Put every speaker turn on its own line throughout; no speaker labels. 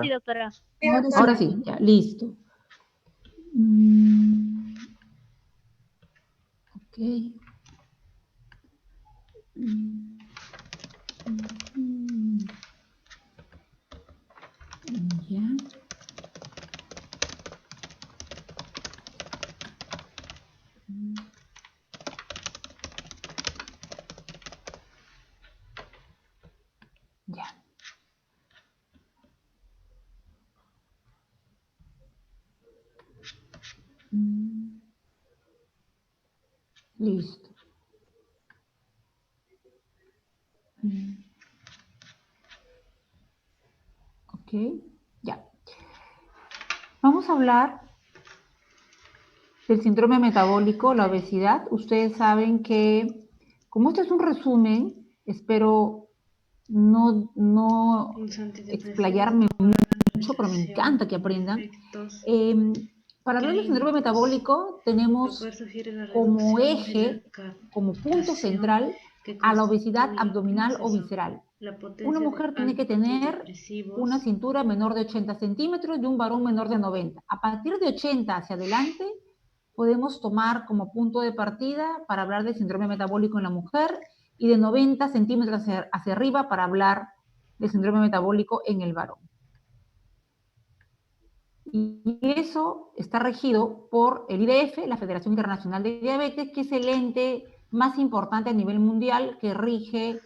Sí, doctora.
Ahora sí, ya, listo. Ok. Ya. Ya. Listo. Ok, ya. Vamos a hablar del síndrome metabólico, la obesidad. Ustedes saben que, como este es un resumen, espero no explayarme mucho, pero me encanta que aprendan. Para hablar del síndrome metabólico, tenemos como eje, como punto central, a la obesidad abdominal o visceral. Una mujer tiene que tener una cintura menor de 80 centímetros y un varón menor de 90. A partir de 80 hacia adelante, podemos tomar como punto de partida para hablar del síndrome metabólico en la mujer y de 90 centímetros hacia arriba para hablar del síndrome metabólico en el varón. Y eso está regido por el IDF, la Federación Internacional de Diabetes, que es el ente más importante a nivel mundial que rige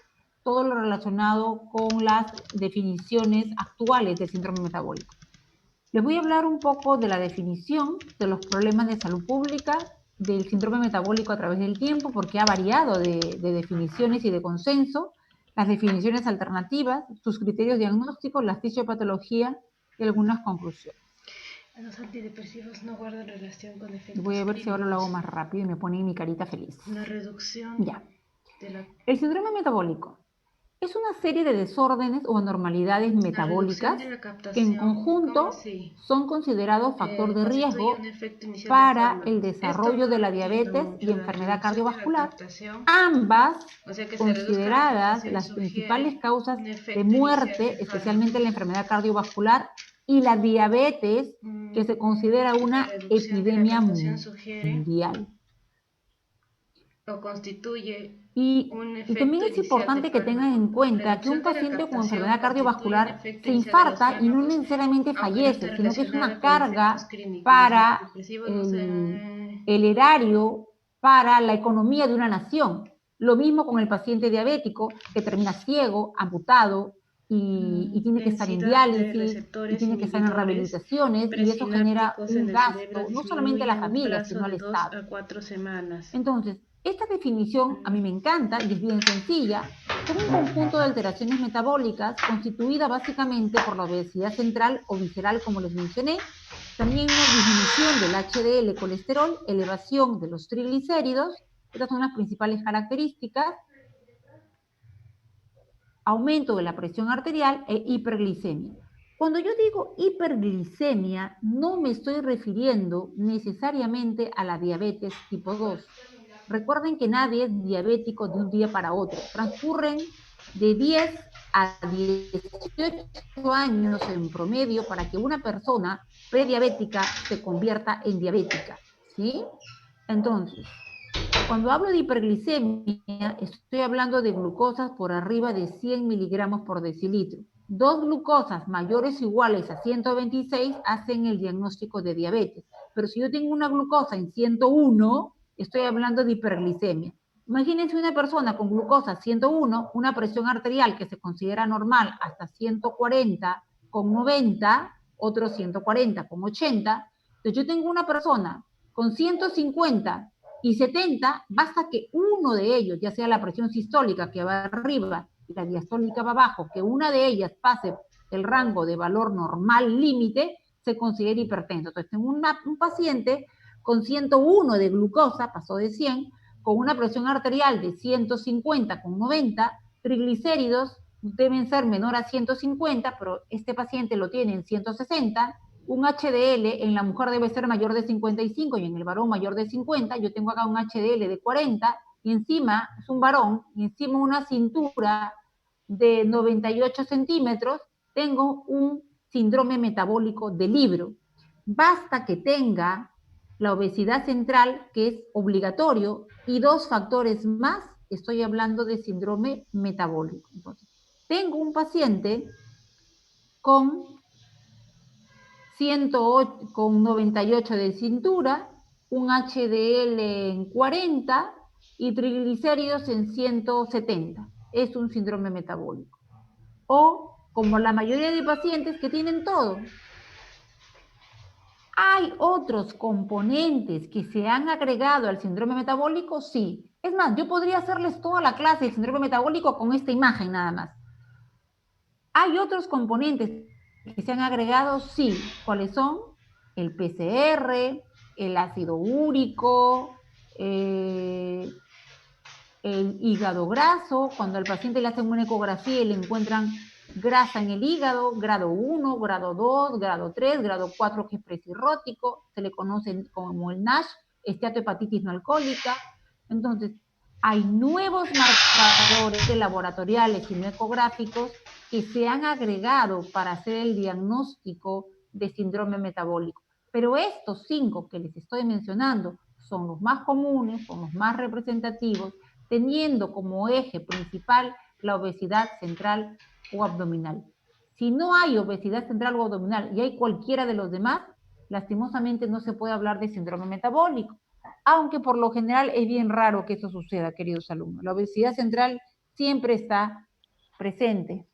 todo lo relacionado con las definiciones actuales del síndrome metabólico. Les voy a hablar un poco de la definición de los problemas de salud pública del síndrome metabólico a través del tiempo, porque ha variado de definiciones y de consenso, las definiciones alternativas, sus criterios diagnósticos, la fisiopatología y algunas conclusiones.
Los antidepresivos no guardan relación con efectos
Voy a ver si ahora lo hago
clínicos.
más rápido y me pone mi carita feliz.
La reducción
Ya.
de la...
El síndrome metabólico es una serie de desórdenes o anormalidades metabólicas que en conjunto son considerados factor de riesgo para el desarrollo de la diabetes y enfermedad cardiovascular, ambas consideradas las principales causas de muerte, especialmente la enfermedad cardiovascular y la diabetes, que se considera una epidemia mundial.
O constituye
y también es importante que tengan en cuenta que un paciente con enfermedad cardiovascular se infarta y no necesariamente fallece, sino que es una carga para el erario, para la economía de una nación. Lo mismo con el paciente diabético que termina ciego, amputado y tiene que estar en diálisis y tiene que estar en rehabilitaciones y eso genera un gasto no solamente a la familia, sino al Estado. Entonces, esta definición a mí me encanta y es bien sencilla. Son un conjunto de alteraciones metabólicas constituida básicamente por la obesidad central o visceral, como les mencioné, también una disminución del HDL colesterol, elevación de los triglicéridos, estas son las principales características, aumento de la presión arterial e hiperglicemia. Cuando yo digo hiperglicemia, no me estoy refiriendo necesariamente a la diabetes tipo 2. Recuerden que nadie es diabético de un día para otro. Transcurren de 10 a 18 años en promedio para que una persona prediabética se convierta en diabética, ¿sí? Entonces, cuando hablo de hiperglicemia, estoy hablando de glucosas por arriba de 100 miligramos por decilitro. Dos glucosas mayores o iguales a 126 hacen el diagnóstico de diabetes. Pero si yo tengo una glucosa en 101, estoy hablando de hiperglicemia. Imagínense una persona con glucosa 101, una presión arterial que se considera normal hasta 140 con 90, otro 140 con 80. Entonces yo tengo una persona con 150 y 70, basta que uno de ellos, ya sea la presión sistólica que va arriba y la diastólica va abajo, que una de ellas pase el rango de valor normal límite, se considera hipertenso. Entonces tengo un paciente con 101 de glucosa, pasó de 100, con una presión arterial de 150 con 90, triglicéridos deben ser menor a 150, pero este paciente lo tiene en 160, un HDL en la mujer debe ser mayor de 55 y en el varón mayor de 50, yo tengo acá un HDL de 40 y encima es un varón y encima una cintura de 98 centímetros, tengo un síndrome metabólico de libro. Basta que tenga la obesidad central, que es obligatorio, y 2 factores más, estoy hablando de síndrome metabólico. Entonces, tengo un paciente con 108, con 98 de cintura, un HDL en 40 y triglicéridos en 170. Es un síndrome metabólico. O como la mayoría de pacientes que tienen todo. ¿Hay otros componentes que se han agregado al síndrome metabólico? Sí. Es más, yo podría hacerles toda la clase del síndrome metabólico con esta imagen nada más. ¿Hay otros componentes que se han agregado? Sí. ¿Cuáles son? El PCR, el ácido úrico, el hígado graso. Cuando al paciente le hacen una ecografía y le encuentran grasa en el hígado, grado 1, grado 2, grado 3, grado 4 que es precirrótico, se le conoce como el NASH, esteatohepatitis no alcohólica. Entonces, hay nuevos marcadores laboratoriales y no ecográficos que se han agregado para hacer el diagnóstico de síndrome metabólico. Pero estos 5 que les estoy mencionando son los más comunes, son los más representativos, teniendo como eje principal la obesidad central o abdominal. Si no hay obesidad central o abdominal y hay cualquiera de los demás, lastimosamente no se puede hablar de síndrome metabólico, aunque por lo general es bien raro que eso suceda, queridos alumnos. La obesidad central siempre está presente.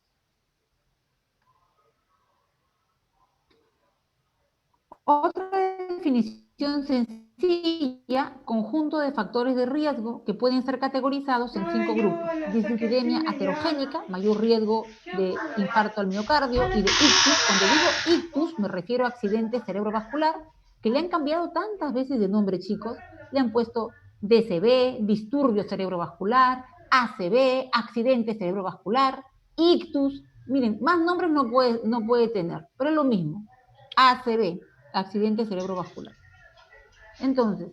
Otra definición sencilla, conjunto de factores de riesgo que pueden ser categorizados en 5 grupos. Dislipidemia aterogénica, mayor riesgo de infarto al miocardio y de ictus. Cuando digo ictus me refiero a accidente cerebrovascular, que le han cambiado tantas veces de nombre, chicos. Le han puesto DCB, disturbio cerebrovascular, ACV, accidente cerebrovascular, ictus. Miren, más nombres no puede tener, pero es lo mismo. ACV, accidente cerebrovascular. Entonces,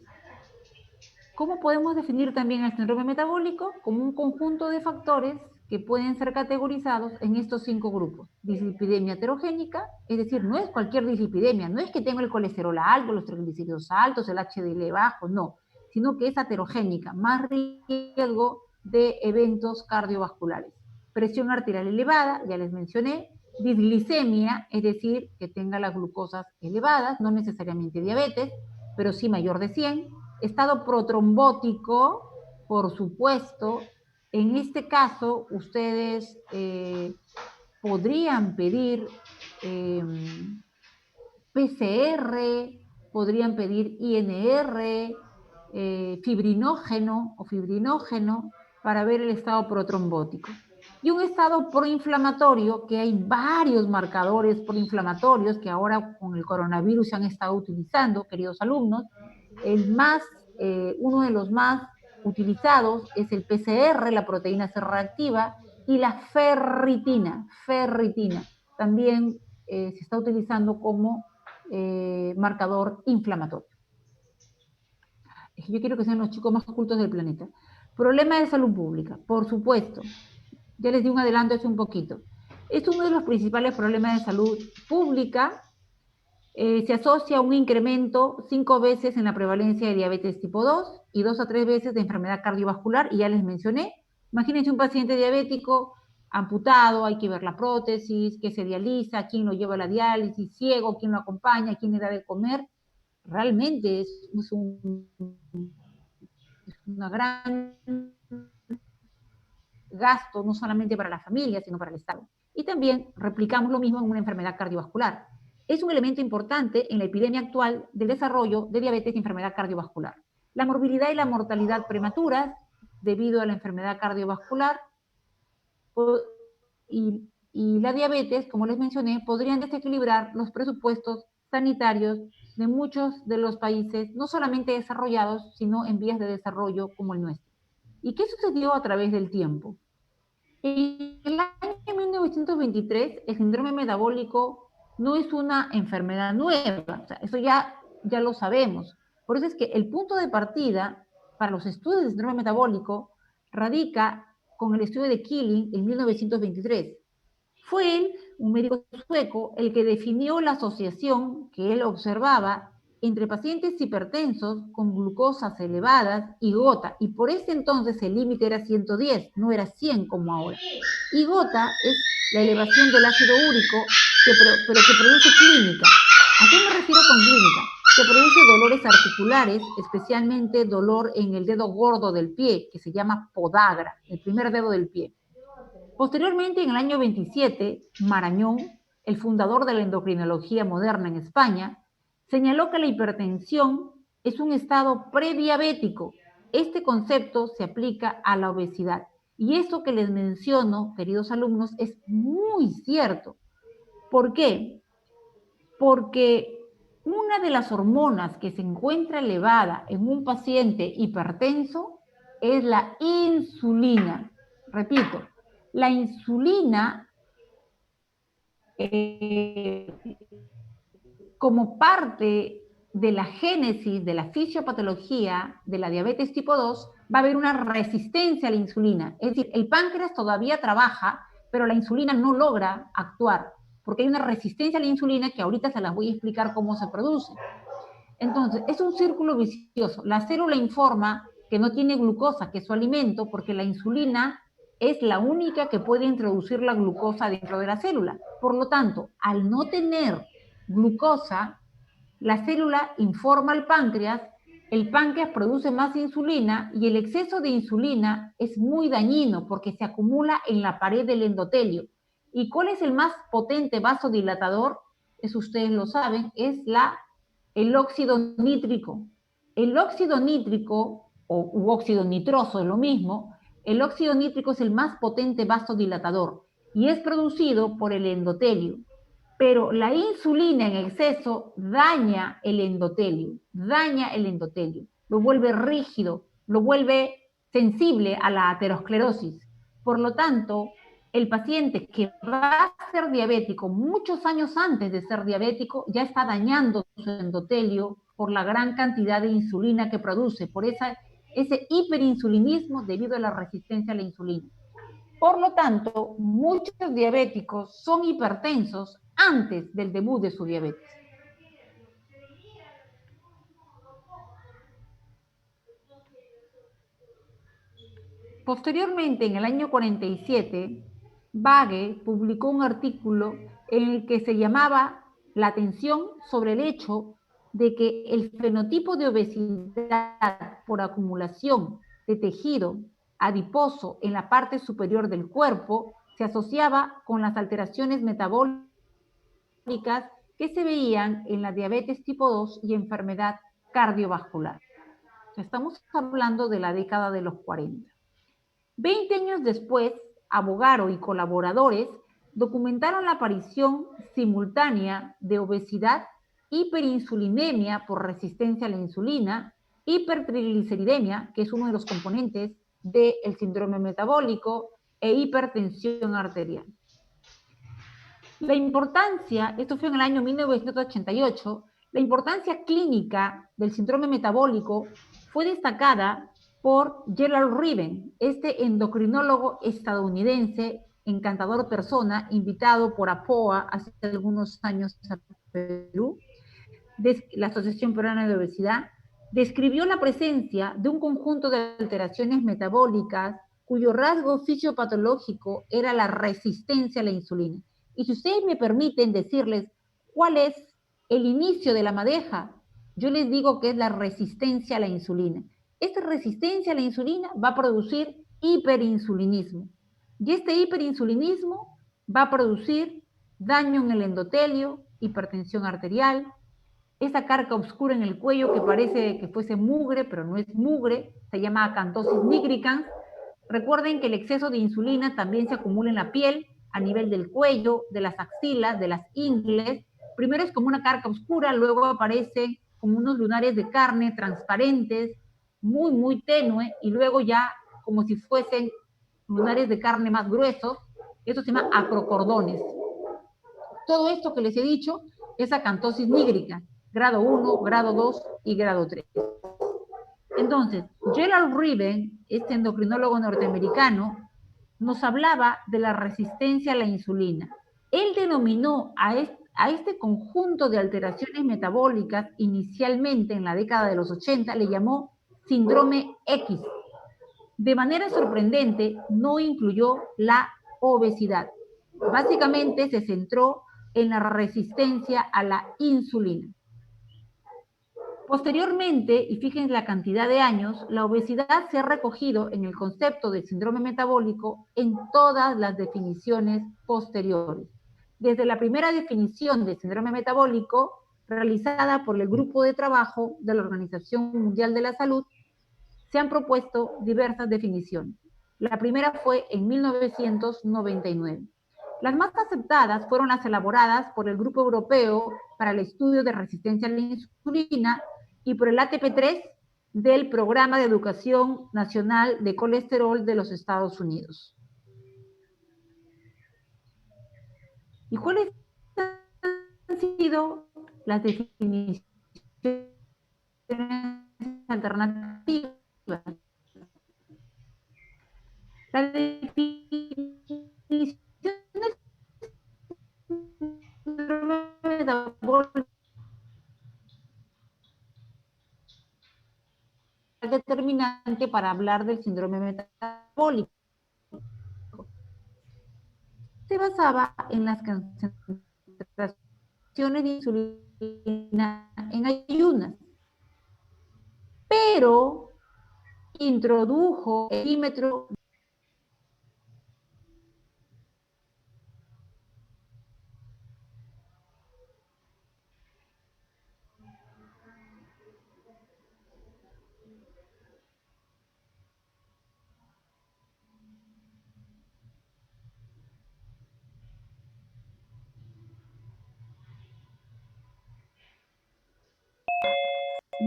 ¿cómo podemos definir también el síndrome metabólico? Como un conjunto de factores que pueden ser categorizados en estos 5 grupos. Dislipidemia heterogénica, es decir, no es cualquier dislipidemia, no es que tengo el colesterol alto, los triglicéridos altos, el HDL bajo, no, sino que es heterogénica, más riesgo de eventos cardiovasculares. Presión arterial elevada, ya les mencioné. Disglicemia, es decir, que tenga las glucosas elevadas, no necesariamente diabetes, pero sí mayor de 100. Estado protrombótico, por supuesto. En este caso, ustedes podrían pedir PCR, podrían pedir INR, fibrinógeno o fibrinógeno para ver el estado protrombótico. Y un estado proinflamatorio, que hay varios marcadores proinflamatorios que ahora con el coronavirus se han estado utilizando, queridos alumnos. Uno de los más utilizados es el PCR, la proteína C reactiva, y la ferritina. También se está utilizando como marcador inflamatorio. Yo quiero que sean los chicos más cultos del planeta. Problema de salud pública, por supuesto. Ya les di un adelanto hace un poquito. Es uno de los principales problemas de salud pública. Se asocia a un incremento 5 veces en la prevalencia de diabetes tipo 2 y 2 a 3 veces de enfermedad cardiovascular, y ya les mencioné. Imagínense un paciente diabético amputado, hay que ver la prótesis, que se dializa, quién lo lleva a la diálisis, ciego, quién lo acompaña, quién le da de comer. Realmente es una gran gasto, no solamente para la familia, sino para el Estado. Y también replicamos lo mismo en una enfermedad cardiovascular. Es un elemento importante en la epidemia actual del desarrollo de diabetes y enfermedad cardiovascular. La morbilidad y la mortalidad prematuras debido a la enfermedad cardiovascular y la diabetes, como les mencioné, podrían desequilibrar los presupuestos sanitarios de muchos de los países, no solamente desarrollados, sino en vías de desarrollo como el nuestro. ¿Y qué sucedió a través del tiempo? En el año 1923, el síndrome metabólico no es una enfermedad nueva, o sea, eso ya lo sabemos. Por eso es que el punto de partida para los estudios del síndrome metabólico radica con el estudio de Killing en 1923. Fue él, un médico sueco, el que definió la asociación que él observaba entre pacientes hipertensos con glucosas elevadas y gota, y por ese entonces el límite era 110, no era 100 como ahora. Y gota es la elevación del ácido úrico, pero que produce clínica. ¿A qué me refiero con clínica? Que produce dolores articulares, especialmente dolor en el dedo gordo del pie, que se llama podagra, el primer dedo del pie. Posteriormente, en el año 27, Marañón, el fundador de la endocrinología moderna en España, señaló que la hipertensión es un estado prediabético. Este concepto se aplica a la obesidad. Y eso que les menciono, queridos alumnos, es muy cierto. ¿Por qué? Porque una de las hormonas que se encuentra elevada en un paciente hipertenso es la insulina. Repito, la insulina, como parte de la génesis de la fisiopatología de la diabetes tipo 2, va a haber una resistencia a la insulina. Es decir, el páncreas todavía trabaja, pero la insulina no logra actuar, porque hay una resistencia a la insulina que ahorita se las voy a explicar cómo se produce. Entonces, es un círculo vicioso. La célula informa que no tiene glucosa, que es su alimento, porque la insulina es la única que puede introducir la glucosa dentro de la célula. Por lo tanto, al no tener glucosa, la célula informa al páncreas, el páncreas produce más insulina y el exceso de insulina es muy dañino porque se acumula en la pared del endotelio. ¿Y cuál es el más potente vasodilatador? Eso ustedes lo saben, es el óxido nítrico. El óxido nítrico, u óxido nitroso es lo mismo, el óxido nítrico es el más potente vasodilatador y es producido por el endotelio. Pero la insulina en exceso daña el endotelio, lo vuelve rígido, lo vuelve sensible a la aterosclerosis. Por lo tanto, el paciente que va a ser diabético muchos años antes de ser diabético ya está dañando su endotelio por la gran cantidad de insulina que produce, por ese hiperinsulinismo debido a la resistencia a la insulina. Por lo tanto, muchos diabéticos son hipertensos antes del debut de su diabetes. Posteriormente, en el año 47, Bage publicó un artículo en el que se llamaba la atención sobre el hecho de que el fenotipo de obesidad por acumulación de tejido adiposo en la parte superior del cuerpo se asociaba con las alteraciones metabólicas que se veían en la diabetes tipo 2 y enfermedad cardiovascular. Estamos hablando de la década de los 40. 20 años después, Abogaro y colaboradores documentaron la aparición simultánea de obesidad, hiperinsulinemia por resistencia a la insulina, hipertrigliceridemia, que es uno de los componentes del síndrome metabólico, e hipertensión arterial. La importancia, esto fue en el año 1988, la importancia clínica del síndrome metabólico fue destacada por Gerald Riven, este endocrinólogo estadounidense, encantador persona, invitado por APOA hace algunos años a Perú, la Asociación Peruana de Obesidad, describió la presencia de un conjunto de alteraciones metabólicas cuyo rasgo fisiopatológico era la resistencia a la insulina. Y si ustedes me permiten decirles cuál es el inicio de la madeja, yo les digo que es la resistencia a la insulina. Esta resistencia a la insulina va a producir hiperinsulinismo. Y este hiperinsulinismo va a producir daño en el endotelio, hipertensión arterial, esa carga oscura en el cuello que parece que fuese mugre, pero no es mugre, se llama acantosis nigricans. Recuerden que el exceso de insulina también se acumula en la piel, a nivel del cuello, de las axilas, de las ingles. Primero es como una carga oscura, luego aparecen como unos lunares de carne transparentes, muy, muy tenue, y luego ya como si fuesen lunares de carne más gruesos. Eso se llama acrocordones. Todo esto que les he dicho es acantosis nígrica, grado 1, grado 2 y grado 3. Entonces, Gerald Riven, endocrinólogo norteamericano, nos hablaba de la resistencia a la insulina. Él denominó a este conjunto de alteraciones metabólicas, inicialmente en la década de los 80, le llamó síndrome X. De manera sorprendente, no incluyó la obesidad. Básicamente se centró en la resistencia a la insulina. Posteriormente, y fíjense la cantidad de años, la obesidad se ha recogido en el concepto de síndrome metabólico en todas las definiciones posteriores. Desde la primera definición de síndrome metabólico, realizada por el Grupo de Trabajo de la Organización Mundial de la Salud, se han propuesto diversas definiciones. La primera fue en 1999. Las más aceptadas fueron las elaboradas por el Grupo Europeo para el Estudio de Resistencia a la Insulina y por el ATP3 del Programa de Educación Nacional de Colesterol de los Estados Unidos. ¿Y cuáles han sido las definiciones alternativas? La definición del síndrome metabólico es determinante para hablar del síndrome metabólico. Se basaba en las concentraciones de insulina en ayunas, pero introdujo el perímetro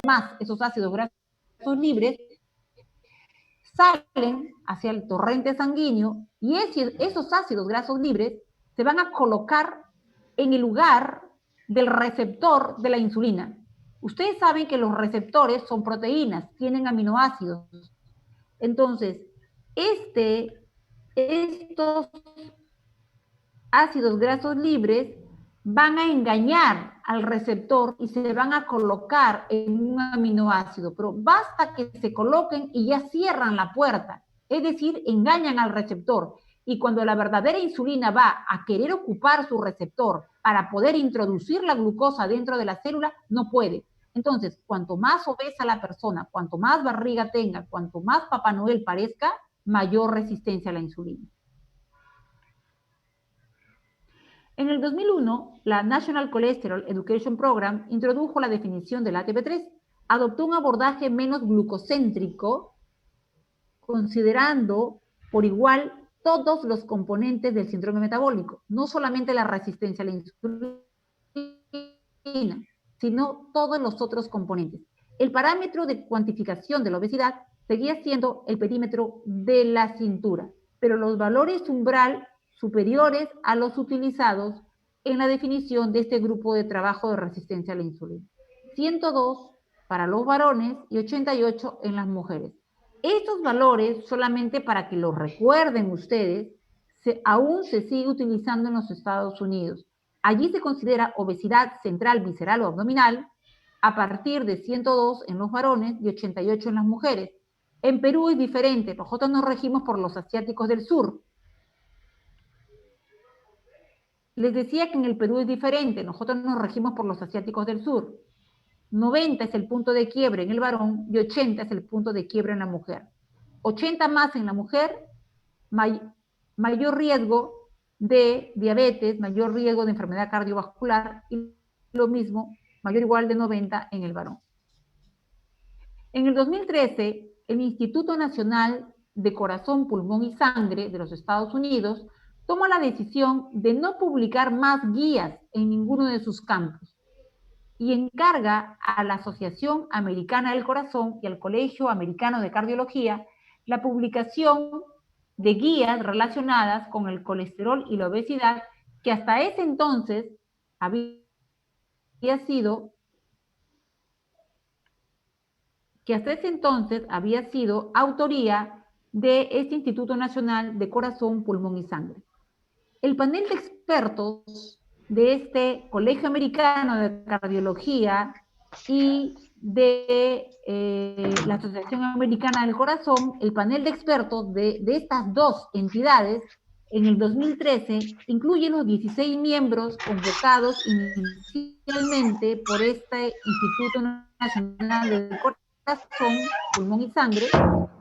más esos ácidos grasos libres salen hacia el torrente sanguíneo y esos ácidos grasos libres se van a colocar en el lugar del receptor de la insulina. Ustedes saben que los receptores son proteínas, tienen aminoácidos. Entonces, estos ácidos grasos libres van a engañar al receptor y se van a colocar en un aminoácido, pero basta que se coloquen y ya cierran la puerta, es decir, engañan al receptor. Y cuando la verdadera insulina va a querer ocupar su receptor para poder introducir la glucosa dentro de la célula, no puede. Entonces, cuanto más obesa la persona, cuanto más barriga tenga, cuanto más Papá Noel parezca, mayor resistencia a la insulina. En el 2001, la National Cholesterol Education Program introdujo la definición del ATP3. Adoptó un abordaje menos glucocéntrico, considerando por igual todos los componentes del síndrome metabólico, no solamente la resistencia a la insulina, sino todos los otros componentes. El parámetro de cuantificación de la obesidad seguía siendo el perímetro de la cintura, pero los valores umbral superiores a los utilizados en la definición de este grupo de trabajo de resistencia a la insulina. 102 para los varones y 88 en las mujeres. Estos valores, solamente para que los recuerden ustedes, aún se sigue utilizando en los Estados Unidos. Allí se considera obesidad central, visceral o abdominal a partir de 102 en los varones y 88 en las mujeres. En Perú es diferente, nosotros nos regimos por los asiáticos del sur. Les decía que en el Perú es diferente, nosotros nos regimos por los asiáticos del sur. 90 es el punto de quiebre en el varón y 80 es el punto de quiebre en la mujer. 80 más en la mujer, mayor riesgo de diabetes, mayor riesgo de enfermedad cardiovascular y lo mismo, mayor o igual de 90 en el varón. En el 2013, el Instituto Nacional de Corazón, Pulmón y Sangre de los Estados Unidos tomó la decisión de no publicar más guías en ninguno de sus campos y encarga a la Asociación Americana del Corazón y al Colegio Americano de Cardiología la publicación de guías relacionadas con el colesterol y la obesidad que hasta ese entonces había sido autoría de este Instituto Nacional de Corazón, Pulmón y Sangre. El panel de expertos de este Colegio Americano de Cardiología y de la Asociación Americana del Corazón, el panel de expertos de estas dos entidades, en el 2013, incluye los 16 miembros convocados inicialmente por este Instituto Nacional del Corazón, Pulmón y Sangre.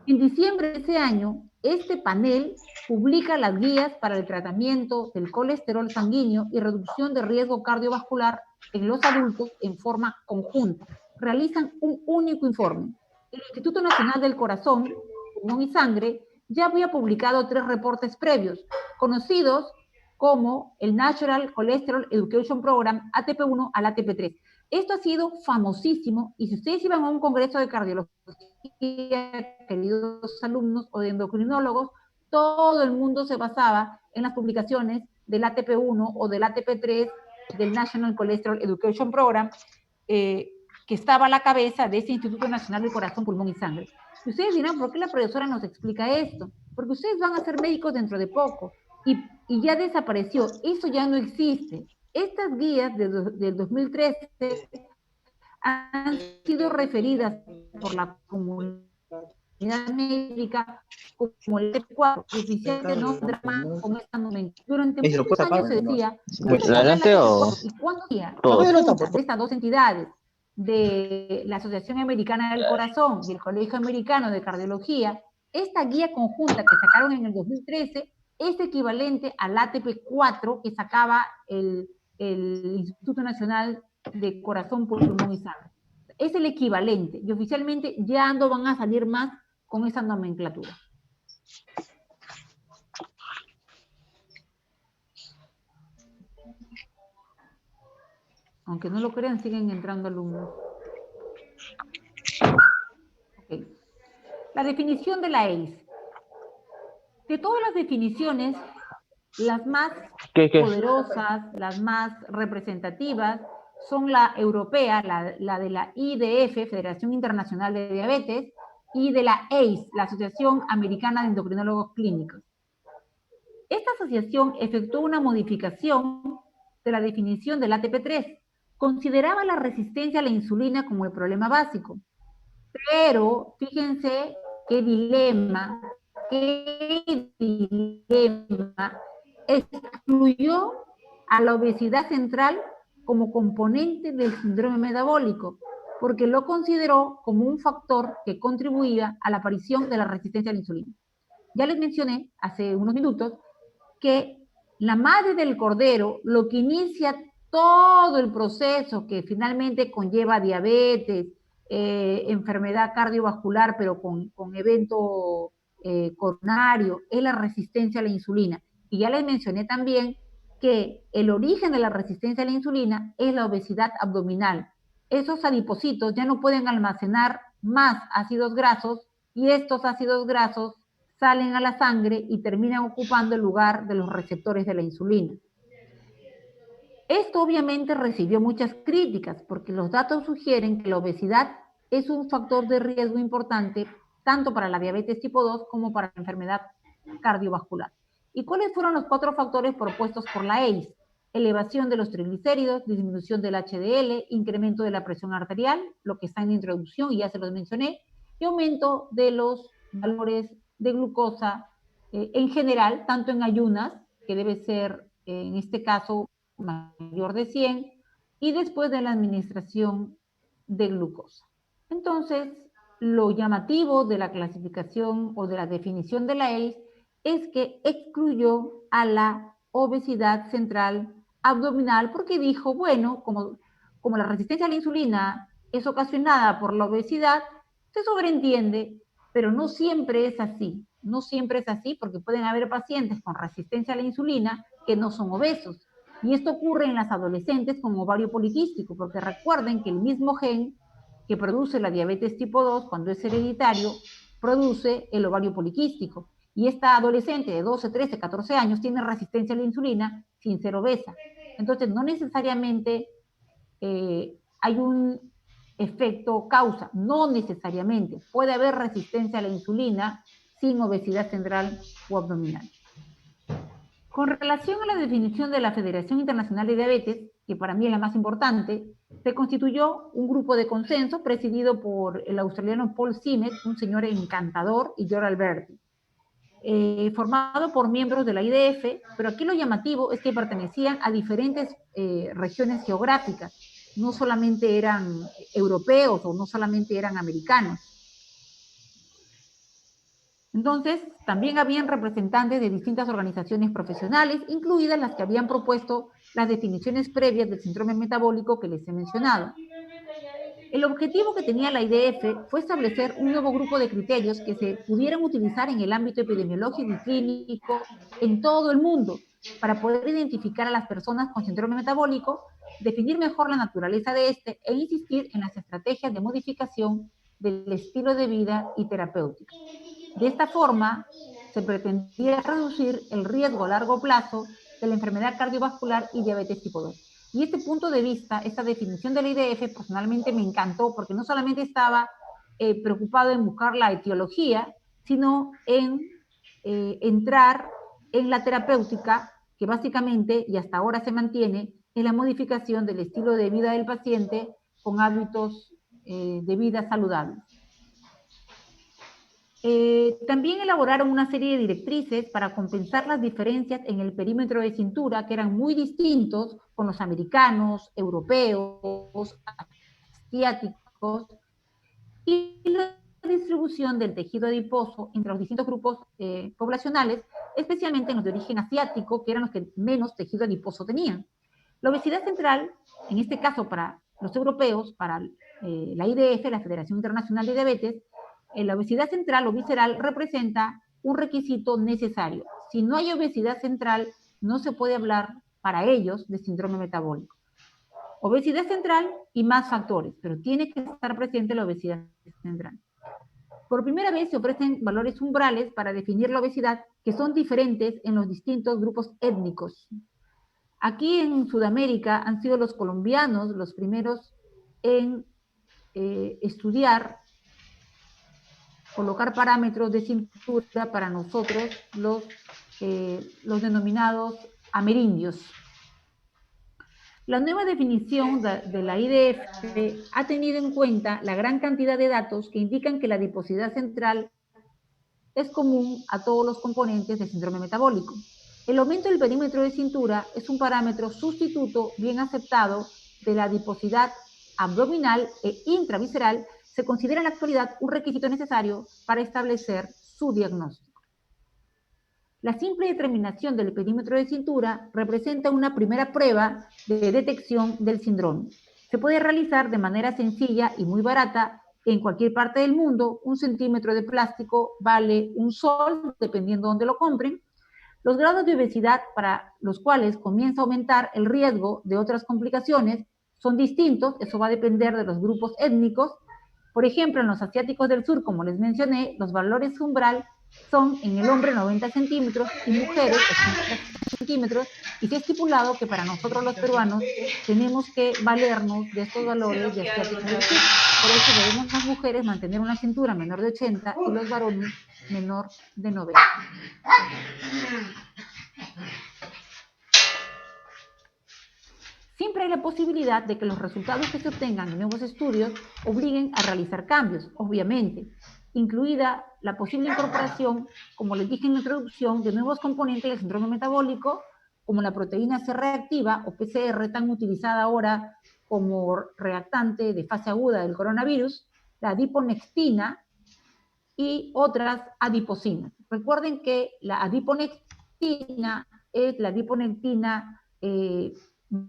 En diciembre de ese año, este panel publica las guías para el tratamiento del colesterol sanguíneo y reducción de riesgo cardiovascular en los adultos en forma conjunta. Realizan un único informe. El Instituto Nacional del Corazón, Pulmón y Sangre ya había publicado 3 reportes previos, conocidos como el National Cholesterol Education Program, ATP1 al ATP3. Esto ha sido famosísimo, y si ustedes iban a un congreso de cardiología, queridos alumnos, o de endocrinólogos, todo el mundo se basaba en las publicaciones del ATP1 o del ATP3 del National Cholesterol Education Program, que estaba a la cabeza de ese Instituto Nacional del Corazón, Pulmón y Sangre. Y ustedes dirán, ¿por qué la profesora nos explica esto? Porque ustedes van a ser médicos dentro de poco, y ya desapareció, eso ya no existe. Estas guías del 2013 han sido referidas por la comunidad médica como el T4, que oficialmente no drama con esta nomenclatura. Durante muchos años se decía,
¿Adelante o
¿y cuándo día
todos?
de estas dos entidades, de la Asociación Americana del Corazón y el Colegio Americano de Cardiología, esta guía conjunta que sacaron en el 2013 es equivalente al ATP4 que sacaba el Instituto Nacional de Corazón, Pulmón y Sangre? Es el equivalente, y oficialmente ya no van a salir más con esa nomenclatura. Aunque no lo crean, siguen entrando alumnos. Okay. La definición de la ACE. De todas las definiciones, las más poderosas, las más representativas, son la europea, la de la IDF, Federación Internacional de Diabetes, y de la ACE, la Asociación Americana de Endocrinólogos Clínicos. Esta asociación efectuó una modificación de la definición del ATP3. Consideraba la resistencia a la insulina como el problema básico. Pero, fíjense qué dilema, excluyó a la obesidad central como componente del síndrome metabólico, porque lo consideró como un factor que contribuía a la aparición de la resistencia a la insulina. Ya les mencioné hace unos minutos que la madre del cordero, lo que inicia todo el proceso que finalmente conlleva diabetes, enfermedad cardiovascular, pero con evento coronario, es la resistencia a la insulina. Y ya les mencioné también que el origen de la resistencia a la insulina es la obesidad abdominal. Esos adipocitos ya no pueden almacenar más ácidos grasos, y estos ácidos grasos salen a la sangre y terminan ocupando el lugar de los receptores de la insulina. Esto obviamente recibió muchas críticas porque los datos sugieren que la obesidad es un factor de riesgo importante tanto para la diabetes tipo 2 como para la enfermedad cardiovascular. ¿Y cuáles fueron los 4 factores propuestos por la ACE? Elevación de los triglicéridos, disminución del HDL, incremento de la presión arterial, lo que está en la introducción y ya se los mencioné, y aumento de los valores de glucosa en general, tanto en ayunas, que debe ser en este caso mayor de 100, y después de la administración de glucosa. Entonces, lo llamativo de la clasificación o de la definición de la ACE es que excluyó a la obesidad central abdominal porque dijo, bueno, como la resistencia a la insulina es ocasionada por la obesidad, se sobreentiende, pero no siempre es así. No siempre es así porque pueden haber pacientes con resistencia a la insulina que no son obesos. Y esto ocurre en las adolescentes con ovario poliquístico, porque recuerden que el mismo gen que produce la diabetes tipo 2, cuando es hereditario, produce el ovario poliquístico. Y esta adolescente de 12, 13, 14 años tiene resistencia a la insulina sin ser obesa. Entonces, no necesariamente hay un efecto causa, no necesariamente. Puede haber resistencia a la insulina sin obesidad central o abdominal. Con relación a la definición de la Federación Internacional de Diabetes, que para mí es la más importante, se constituyó un grupo de consenso presidido por el australiano Paul Simet, un señor encantador, y George Alberti, formado por miembros de la IDF, pero aquí lo llamativo es que pertenecían a diferentes regiones geográficas, no solamente eran europeos o no solamente eran americanos. Entonces, también habían representantes de distintas organizaciones profesionales, incluidas las que habían propuesto las definiciones previas del síndrome metabólico que les he mencionado. El objetivo que tenía la IDF fue establecer un nuevo grupo de criterios que se pudieran utilizar en el ámbito epidemiológico y clínico en todo el mundo para poder identificar a las personas con síndrome metabólico, definir mejor la naturaleza de este e insistir en las estrategias de modificación del estilo de vida y terapéutica. De esta forma, se pretendía reducir el riesgo a largo plazo de la enfermedad cardiovascular y diabetes tipo 2. Y este punto de vista, esta definición de la IDF, personalmente me encantó porque no solamente estaba preocupado en buscar la etiología, sino en entrar en la terapéutica, que básicamente, y hasta ahora se mantiene, es la modificación del estilo de vida del paciente con hábitos de vida saludables. También elaboraron una serie de directrices para compensar las diferencias en el perímetro de cintura, que eran muy distintos con los americanos, europeos, asiáticos, y la distribución del tejido adiposo entre los distintos grupos poblacionales, especialmente en los de origen asiático, que eran los que menos tejido adiposo tenían. La obesidad central, en este caso para los europeos, para la IDF, la Federación Internacional de Diabetes, la obesidad central o visceral representa un requisito necesario. Si no hay obesidad central, no se puede hablar para ellos de síndrome metabólico. Obesidad central y más factores, pero tiene que estar presente la obesidad central. Por primera vez se ofrecen valores umbrales para definir la obesidad que son diferentes en los distintos grupos étnicos. Aquí en Sudamérica han sido los colombianos los primeros en estudiar, colocar parámetros de cintura para nosotros, los denominados amerindios. La nueva definición de la IDF ha tenido en cuenta la gran cantidad de datos que indican que la adiposidad central es común a todos los componentes del síndrome metabólico. El aumento del perímetro de cintura es un parámetro sustituto bien aceptado de la adiposidad abdominal e intravisceral. Se considera en la actualidad un requisito necesario para establecer su diagnóstico. La simple determinación del perímetro de cintura representa una primera prueba de detección del síndrome. Se puede realizar de manera sencilla y muy barata en cualquier parte del mundo. 1 centímetro de plástico vale $1, dependiendo de dónde lo compren. Los grados de obesidad para los cuales comienza a aumentar el riesgo de otras complicaciones son distintos. Eso va a depender de los grupos étnicos. Por ejemplo, en los asiáticos del sur, como les mencioné, los valores umbral son en el hombre 90 centímetros y mujeres 80 centímetros, y se ha estipulado que para nosotros los peruanos tenemos que valernos de estos valores de asiáticos del sur. Por eso debemos las mujeres mantener una cintura menor de 80 y los varones menor de 90. Siempre hay la posibilidad de que los resultados que se obtengan en nuevos estudios obliguen a realizar cambios, obviamente, incluida la posible incorporación, como les dije en la introducción, de nuevos componentes del síndrome metabólico, como la proteína C reactiva o PCR, tan utilizada ahora como reactante de fase aguda del coronavirus, la adiponectina y otras adipocinas. Recuerden que la adiponectina es la adiponectina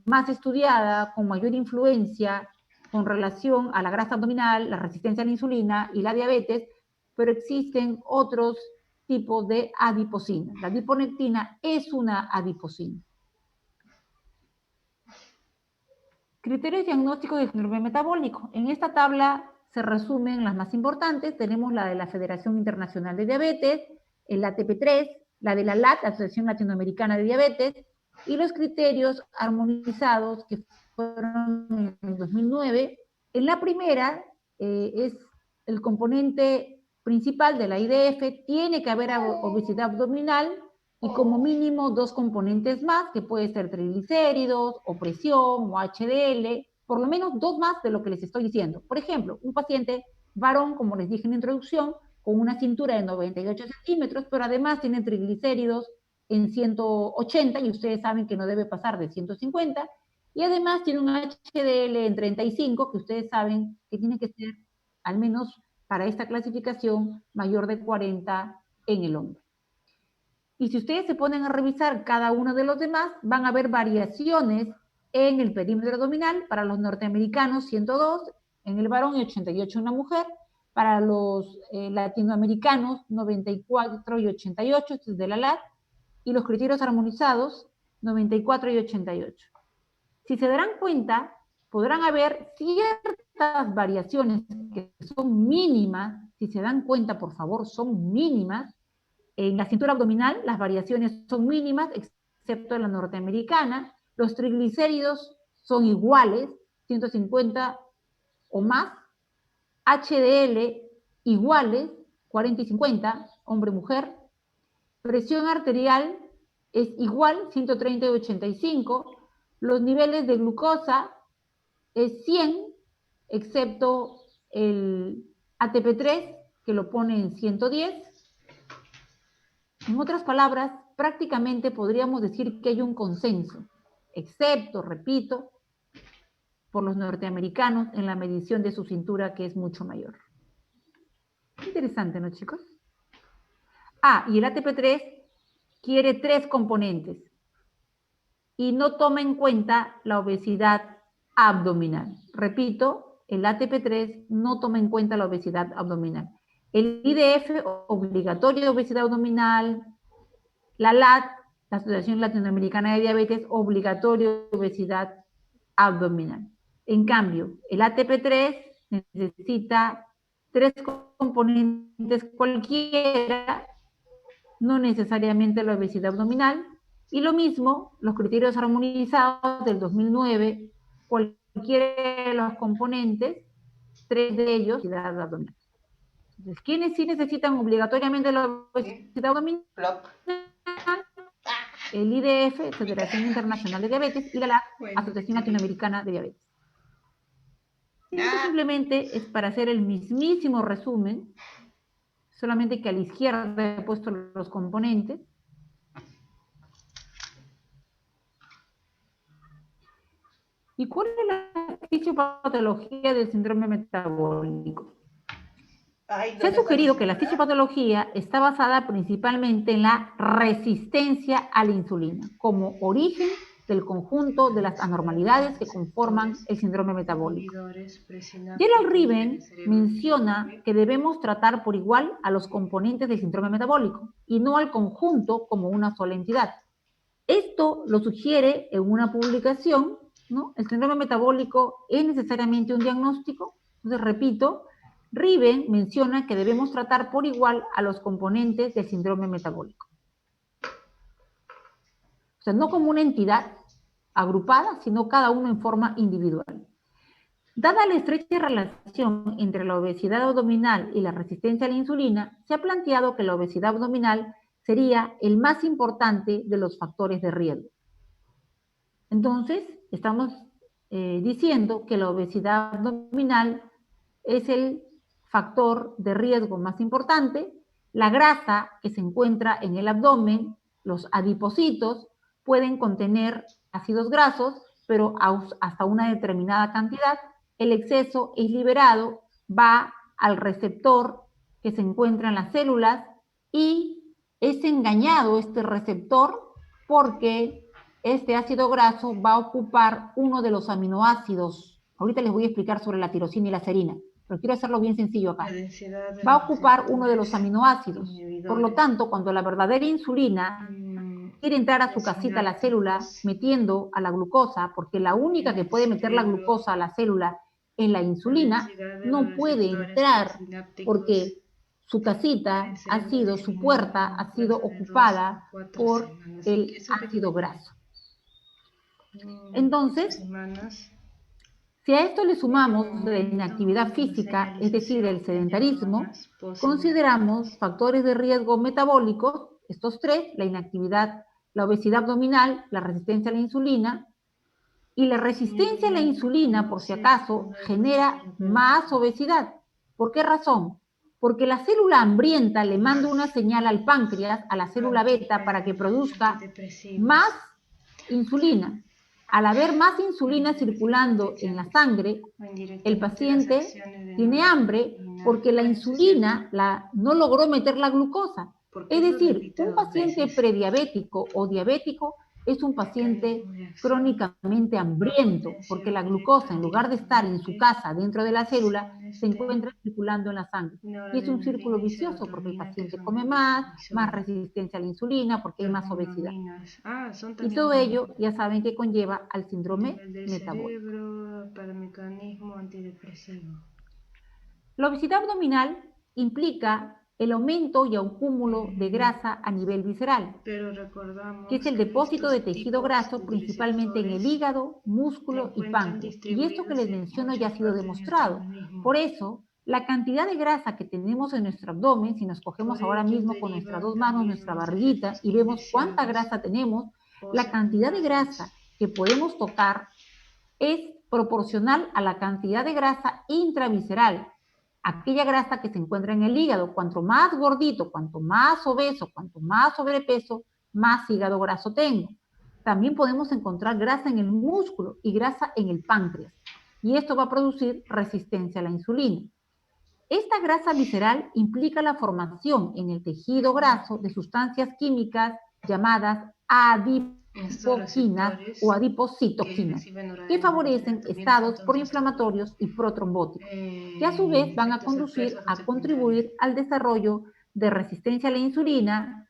más estudiada, con mayor influencia con relación a la grasa abdominal, la resistencia a la insulina y la diabetes, pero existen otros tipos de adipocinas. La adiponectina es una adipocina. Criterios diagnósticos del síndrome metabólico. En esta tabla se resumen las más importantes. Tenemos la de la Federación Internacional de Diabetes, el ATP3, la de la LAT, la Asociación Latinoamericana de Diabetes, y los criterios armonizados que fueron en el 2009. En la primera es el componente principal de la IDF, tiene que haber obesidad abdominal y como mínimo 2 componentes más, que puede ser triglicéridos, o presión, o HDL, por lo menos 2 más de lo que les estoy diciendo. Por ejemplo, un paciente varón, como les dije en la introducción, con una cintura de 98 centímetros, pero además tiene triglicéridos en 180, y ustedes saben que no debe pasar de 150, y además tiene un HDL en 35, que ustedes saben que tiene que ser, al menos para esta clasificación, mayor de 40 en el hombre. Y si ustedes se ponen a revisar cada uno de los demás, van a ver variaciones en el perímetro abdominal. Para los norteamericanos, 102 en el varón y 88 en la mujer. Para los latinoamericanos, 94 y 88, esto es de la LAT. Y los criterios armonizados, 94 y 88. Si se darán cuenta, podrán haber ciertas variaciones que son mínimas. Si se dan cuenta, por favor, son mínimas. En la cintura abdominal las variaciones son mínimas, excepto en la norteamericana. Los triglicéridos son iguales, 150 o más. HDL iguales, 40 y 50, hombre-mujer. Presión arterial es igual, 130 y 85. Los niveles de glucosa es 100, excepto el ATP3, que lo pone en 110. En otras palabras, prácticamente podríamos decir que hay un consenso, excepto, repito, por los norteamericanos en la medición de su cintura, que es mucho mayor. Interesante, ¿no, chicos? Ah, y el ATP3 quiere 3 componentes y no toma en cuenta la obesidad abdominal. Repito, el ATP3 no toma en cuenta la obesidad abdominal. El IDF, obligatorio de obesidad abdominal. La LAD, la Asociación Latinoamericana de Diabetes, obligatorio de obesidad abdominal. En cambio, el ATP3 necesita 3 componentes cualquiera, no necesariamente la obesidad abdominal. Y lo mismo, los criterios armonizados del 2009, cualquiera de los componentes, 3 de ellos, obesidad abdominal. Entonces, ¿quiénes sí necesitan obligatoriamente la obesidad abdominal? El IDF, Federación Internacional de Diabetes, y la LAD, Asociación Latinoamericana de Diabetes. Esto simplemente es para hacer el mismísimo resumen, solamente que a la izquierda he puesto los componentes. ¿Y cuál es la fisiopatología del síndrome metabólico? Se ha sugerido que la fisiopatología está basada principalmente en la resistencia a la insulina, como origen del conjunto de las anormalidades que conforman el síndrome metabólico. Gerald Riven menciona que debemos tratar por igual a los componentes del síndrome metabólico y no al conjunto como una sola entidad. Esto lo sugiere en una publicación, ¿no? El síndrome metabólico es necesariamente un diagnóstico. Entonces, repito, Riven menciona que debemos tratar por igual a los componentes del síndrome metabólico. O sea, no como una entidad agrupada, sino cada uno en forma individual. Dada la estrecha relación entre la obesidad abdominal y la resistencia a la insulina, se ha planteado que la obesidad abdominal sería el más importante de los factores de riesgo. Entonces, estamos diciendo que la obesidad abdominal es el factor de riesgo más importante. La grasa que se encuentra en el abdomen, los adipocitos, pueden contener ácidos grasos, pero hasta una determinada cantidad. El exceso es liberado, va al receptor que se encuentra en las células y es engañado este receptor porque este ácido graso va a ocupar uno de los aminoácidos. Ahorita les voy a explicar sobre la tirosina y la serina, pero quiero hacerlo bien sencillo acá. Va a ocupar uno de los aminoácidos. Por lo tanto, cuando la verdadera insulina quiere entrar a su casita a la célula metiendo a la glucosa, porque la única que puede meter la glucosa a la célula es la insulina, no puede entrar porque su casita ha sido, su puerta ha sido ocupada por el ácido graso. Entonces, si a esto le sumamos la inactividad física, es decir, el sedentarismo, consideramos factores de riesgo metabólicos estos tres, la inactividad, la obesidad abdominal, la resistencia a la insulina, y la resistencia a la insulina, por si acaso, genera más obesidad. ¿Por qué razón? Porque la célula hambrienta le manda una señal al páncreas, a la célula beta, para que produzca más insulina. Al haber más insulina circulando en la sangre, el paciente tiene hambre porque la insulina no logró meter la glucosa. Es decir, un paciente prediabético o diabético es un paciente crónicamente hambriento, porque la glucosa, en lugar de estar en su casa dentro de la célula, se encuentra circulando en la sangre. Y es un círculo vicioso, porque el paciente come más resistencia a la insulina, porque hay más obesidad. Y todo ello, ya saben que conlleva al síndrome metabólico.
cerebro, para mecanismo antidepresivo.
La obesidad abdominal implica el aumento y acúmulo de grasa a nivel visceral,
Pero recordamos
que es el depósito de tejido graso principalmente en el hígado, músculo y páncreas. Y esto que les menciono ya ha sido demostrado. Por eso, la cantidad de grasa que tenemos en nuestro abdomen, si nos cogemos ahora mismo con nuestras dos manos, nuestra barriguita, y vemos cuánta grasa tenemos, la cantidad de grasa que podemos tocar es proporcional a la cantidad de grasa intravisceral, aquella grasa que se encuentra en el hígado. Cuanto más gordito, cuanto más obeso, cuanto más sobrepeso, más hígado graso tengo. También podemos encontrar grasa en el músculo y grasa en el páncreas. Y esto va a producir resistencia a la insulina. Esta grasa visceral implica la formación en el tejido graso de sustancias químicas llamadas adipoquinas o adipocitoquinas, que favorecen estados proinflamatorios y protrombóticos, que a su vez van a contribuir al desarrollo de resistencia a la insulina,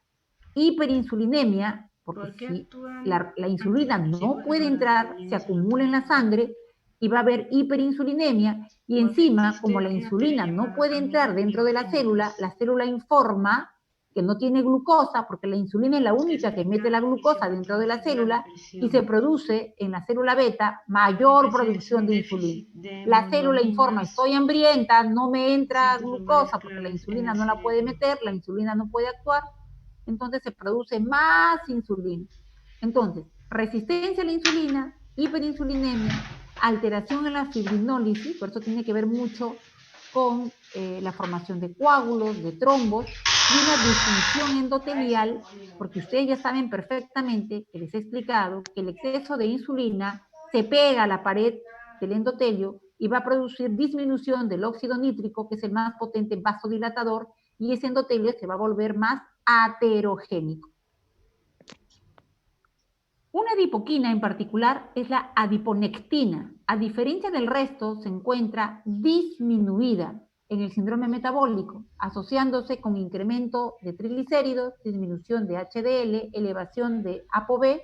hiperinsulinemia, porque si la insulina no puede entrar, se acumula en la sangre y va a haber hiperinsulinemia, y encima, como la insulina no puede entrar dentro de la célula informa que no tiene glucosa, porque la insulina es la única que mete la glucosa dentro de la célula, y se produce en la célula beta mayor producción de insulina. La célula informa, estoy hambrienta, no me entra glucosa porque la insulina no la puede meter, la insulina no puede actuar, entonces se produce más insulina. Entonces, resistencia a la insulina, hiperinsulinemia, alteración en la fibrinólisis, por eso tiene que ver mucho con la formación de coágulos, de trombos, y una disfunción endotelial, porque ustedes ya saben perfectamente, que les he explicado, que el exceso de insulina se pega a la pared del endotelio y va a producir disminución del óxido nítrico, que es el más potente vasodilatador, y ese endotelio se va a volver más aterogénico. Una adipoquina en particular es la adiponectina. A diferencia del resto, se encuentra disminuida en el síndrome metabólico, asociándose con incremento de triglicéridos, disminución de HDL, elevación de ApoB,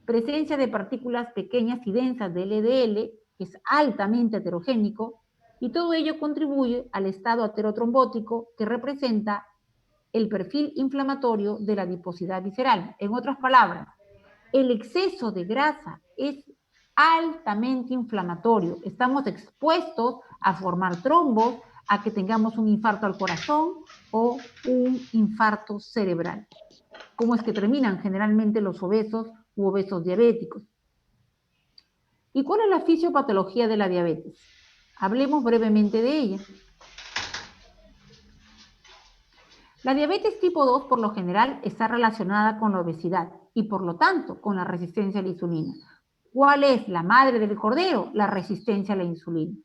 presencia de partículas pequeñas y densas de LDL, que es altamente heterogénico, y todo ello contribuye al estado aterotrombótico, que representa el perfil inflamatorio de la adiposidad visceral. En otras palabras, el exceso de grasa es altamente inflamatorio. Estamos expuestos a formar trombos, a que tengamos un infarto al corazón o un infarto cerebral. ¿Cómo es que terminan generalmente los obesos u obesos diabéticos? ¿Y cuál es la fisiopatología de la diabetes? Hablemos brevemente de ella. La diabetes tipo 2 por lo general está relacionada con la obesidad y por lo tanto con la resistencia a la insulina. ¿Cuál es la madre del cordero? La resistencia a la insulina.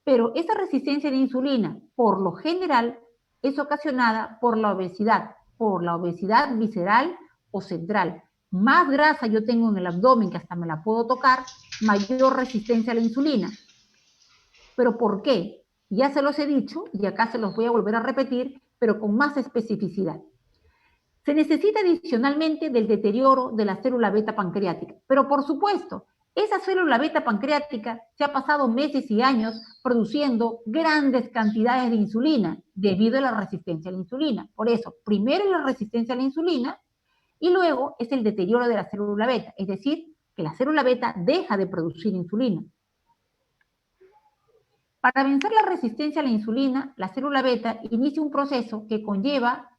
Pero esa resistencia a la insulina, por lo general, es ocasionada por la obesidad visceral o central. Más grasa yo tengo en el abdomen, que hasta me la puedo tocar, mayor resistencia a la insulina. ¿Pero por qué? Ya se los he dicho y acá se los voy a volver a repetir, pero con más especificidad. Se necesita adicionalmente del deterioro de la célula beta pancreática, pero por supuesto, esa célula beta pancreática se ha pasado meses y años produciendo grandes cantidades de insulina debido a la resistencia a la insulina. Por eso, primero es la resistencia a la insulina y luego es el deterioro de la célula beta, es decir, que la célula beta deja de producir insulina. Para vencer la resistencia a la insulina, la célula beta inicia un proceso que conlleva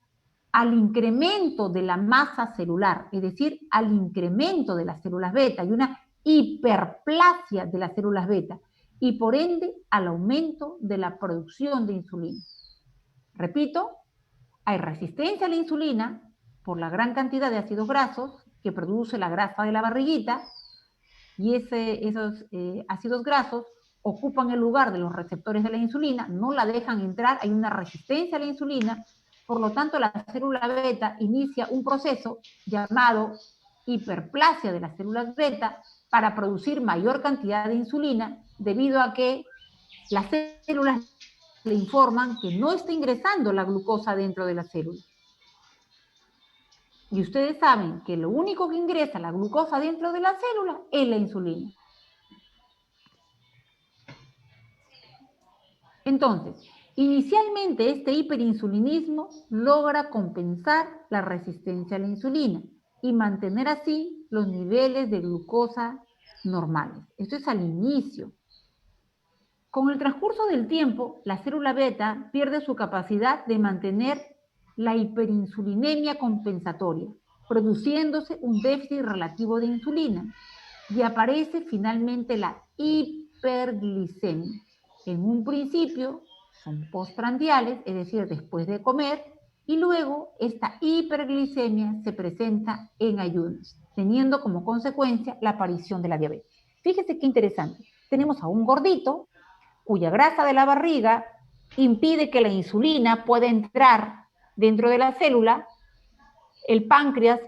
al incremento de la masa celular, es decir, al incremento de las células beta y una hiperplasia de las células beta y por ende al aumento de la producción de insulina. Repito, hay resistencia a la insulina por la gran cantidad de ácidos grasos que produce la grasa de la barriguita y esos ácidos grasos ocupan el lugar de los receptores de la insulina, no la dejan entrar, hay una resistencia a la insulina, por lo tanto la célula beta inicia un proceso llamado hiperplasia de las células beta para producir mayor cantidad de insulina debido a que las células le informan que no está ingresando la glucosa dentro de la célula. Y ustedes saben que lo único que ingresa la glucosa dentro de la célula es la insulina. Entonces, inicialmente este hiperinsulinismo logra compensar la resistencia a la insulina y mantener así los niveles de glucosa normales. Esto es al inicio. Con el transcurso del tiempo, la célula beta pierde su capacidad de mantener la hiperinsulinemia compensatoria, produciéndose un déficit relativo de insulina, y aparece finalmente la hiperglicemia. En un principio son postprandiales, es decir, después de comer, y luego esta hiperglicemia se presenta en ayunos, teniendo como consecuencia la aparición de la diabetes. Fíjese qué interesante. Tenemos a un gordito cuya grasa de la barriga impide que la insulina pueda entrar dentro de la célula. El páncreas,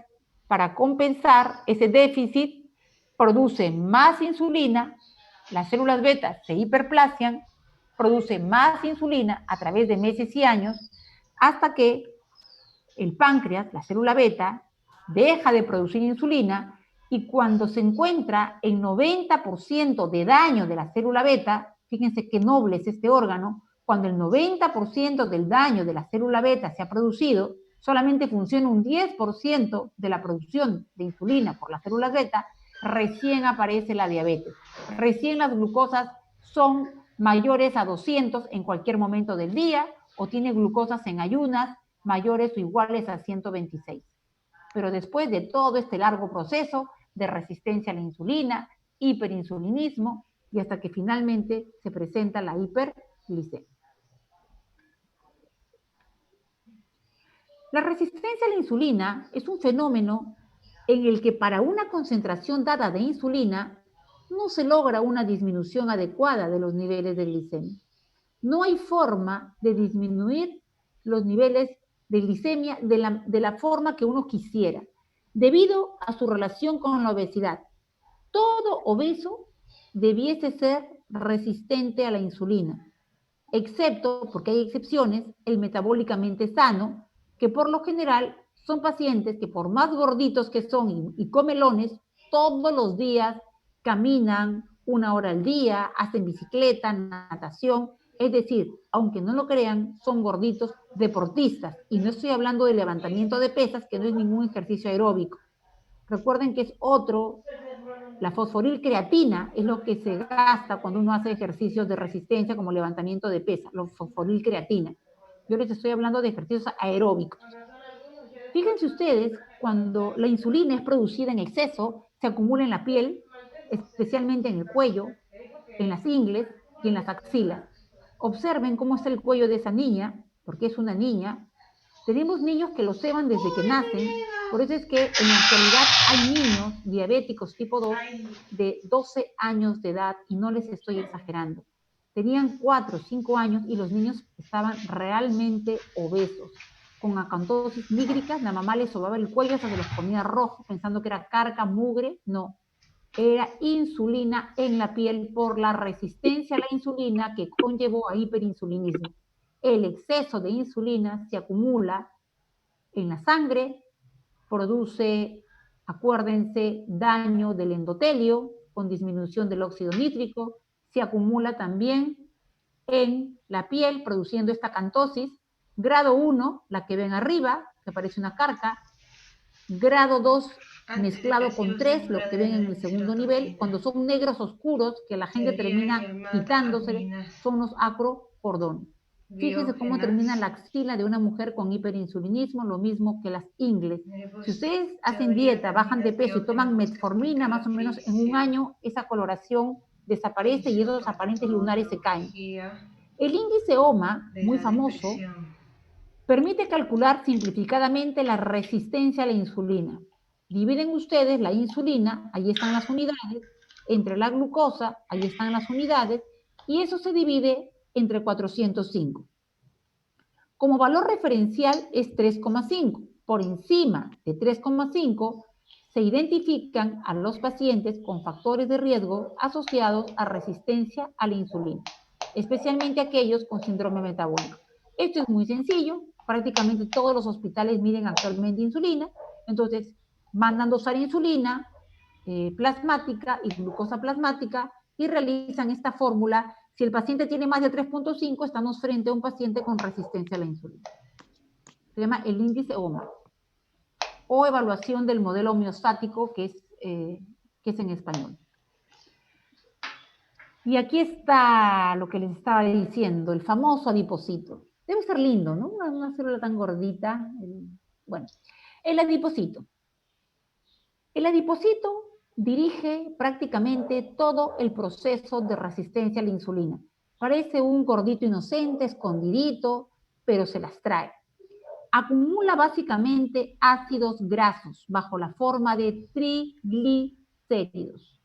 para compensar ese déficit, produce más insulina, las células beta se hiperplasian, produce más insulina a través de meses y años, hasta que el páncreas, la célula beta, deja de producir insulina y cuando se encuentra en 90% de daño de la célula beta, fíjense qué noble es este órgano, cuando el 90% del daño de la célula beta se ha producido, solamente funciona un 10% de la producción de insulina por las células beta, recién aparece la diabetes. Recién las glucosas son mayores a 200 en cualquier momento del día o tiene glucosas en ayunas mayores o iguales a 126. Pero después de todo este largo proceso de resistencia a la insulina, hiperinsulinismo, y hasta que finalmente se presenta la hiperglicemia. La resistencia a la insulina es un fenómeno en el que para una concentración dada de insulina no se logra una disminución adecuada de los niveles de glicemia. No hay forma de disminuir los niveles de glicemia de la forma que uno quisiera, debido a su relación con la obesidad. Todo obeso debiese ser resistente a la insulina, excepto, porque hay excepciones, el metabólicamente sano, que por lo general son pacientes que por más gorditos que son y comelones, todos los días caminan 1 hora al día, hacen bicicleta, natación, es decir, aunque no lo crean, son gorditos deportistas. Y no estoy hablando de levantamiento de pesas, que no es ningún ejercicio aeróbico. Recuerden que es otro, la fosforilcreatina es lo que se gasta cuando uno hace ejercicios de resistencia como levantamiento de pesas, la fosforilcreatina. Yo les estoy hablando de ejercicios aeróbicos. Fíjense ustedes, cuando la insulina es producida en exceso, se acumula en la piel, especialmente en el cuello, en las ingles y en las axilas. Observen cómo está el cuello de esa niña, porque es una niña. Tenemos niños que lo seban desde que nacen, por eso es que en la actualidad hay niños diabéticos tipo 2 de 12 años de edad, y no les estoy exagerando. Tenían 4 o 5 años y los niños estaban realmente obesos. Con acantosis nígricas, la mamá les sobaba el cuello hasta se los ponía rojo, pensando que era carca, mugre. No, era insulina en la piel por la resistencia a la insulina que conllevó a hiperinsulinismo. El exceso de insulina se acumula en la sangre, produce, acuérdense, daño del endotelio con disminución del óxido nítrico, se acumula también en la piel produciendo esta acantosis. Grado 1, la que ven arriba, que parece una carca. Grado 2, mezclado con 3, lo que ven en el segundo nivel, cuando son negros oscuros, que la gente termina quitándose, son los acrocordones. Fíjense cómo termina la axila de una mujer con hiperinsulinismo, lo mismo que las ingles. Si ustedes hacen dieta, bajan de peso y toman metformina, más o menos en un año, esa coloración desaparece y esos aparentes lunares se caen. El índice OMA, muy famoso, permite calcular simplificadamente la resistencia a la insulina. Dividen ustedes la insulina, ahí están las unidades, entre la glucosa, ahí están las unidades, y eso se divide entre 405. Como valor referencial es 3,5. Por encima de 3,5 se identifican a los pacientes con factores de riesgo asociados a resistencia a la insulina, especialmente aquellos con síndrome metabólico. Esto es muy sencillo, prácticamente todos los hospitales miden actualmente insulina, entonces mandan dosar insulina plasmática y glucosa plasmática y realizan esta fórmula. Si el paciente tiene más de 3,5, estamos frente a un paciente con resistencia a la insulina. Se llama el índice OMA, o evaluación del modelo homeostático, que es en español. Y aquí está lo que les estaba diciendo, el famoso adipocito. Debe ser lindo, ¿no? Una célula tan gordita. Bueno, el adipocito. El adipocito dirige prácticamente todo el proceso de resistencia a la insulina. Parece un gordito inocente, escondidito, pero se las trae. Acumula básicamente ácidos grasos bajo la forma de triglicéridos.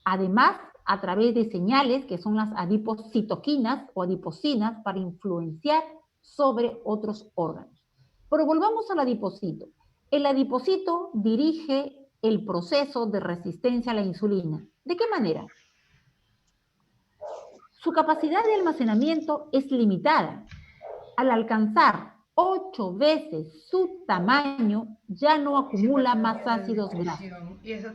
Además, a través de señales que son las adipocitoquinas o adipocinas para influenciar sobre otros órganos. Pero volvamos al adipocito. El adipocito dirige el proceso de resistencia a la insulina. ¿De qué manera? Su capacidad de almacenamiento es limitada. Al alcanzar 8 veces su tamaño, ya no acumula más ácidos grasos.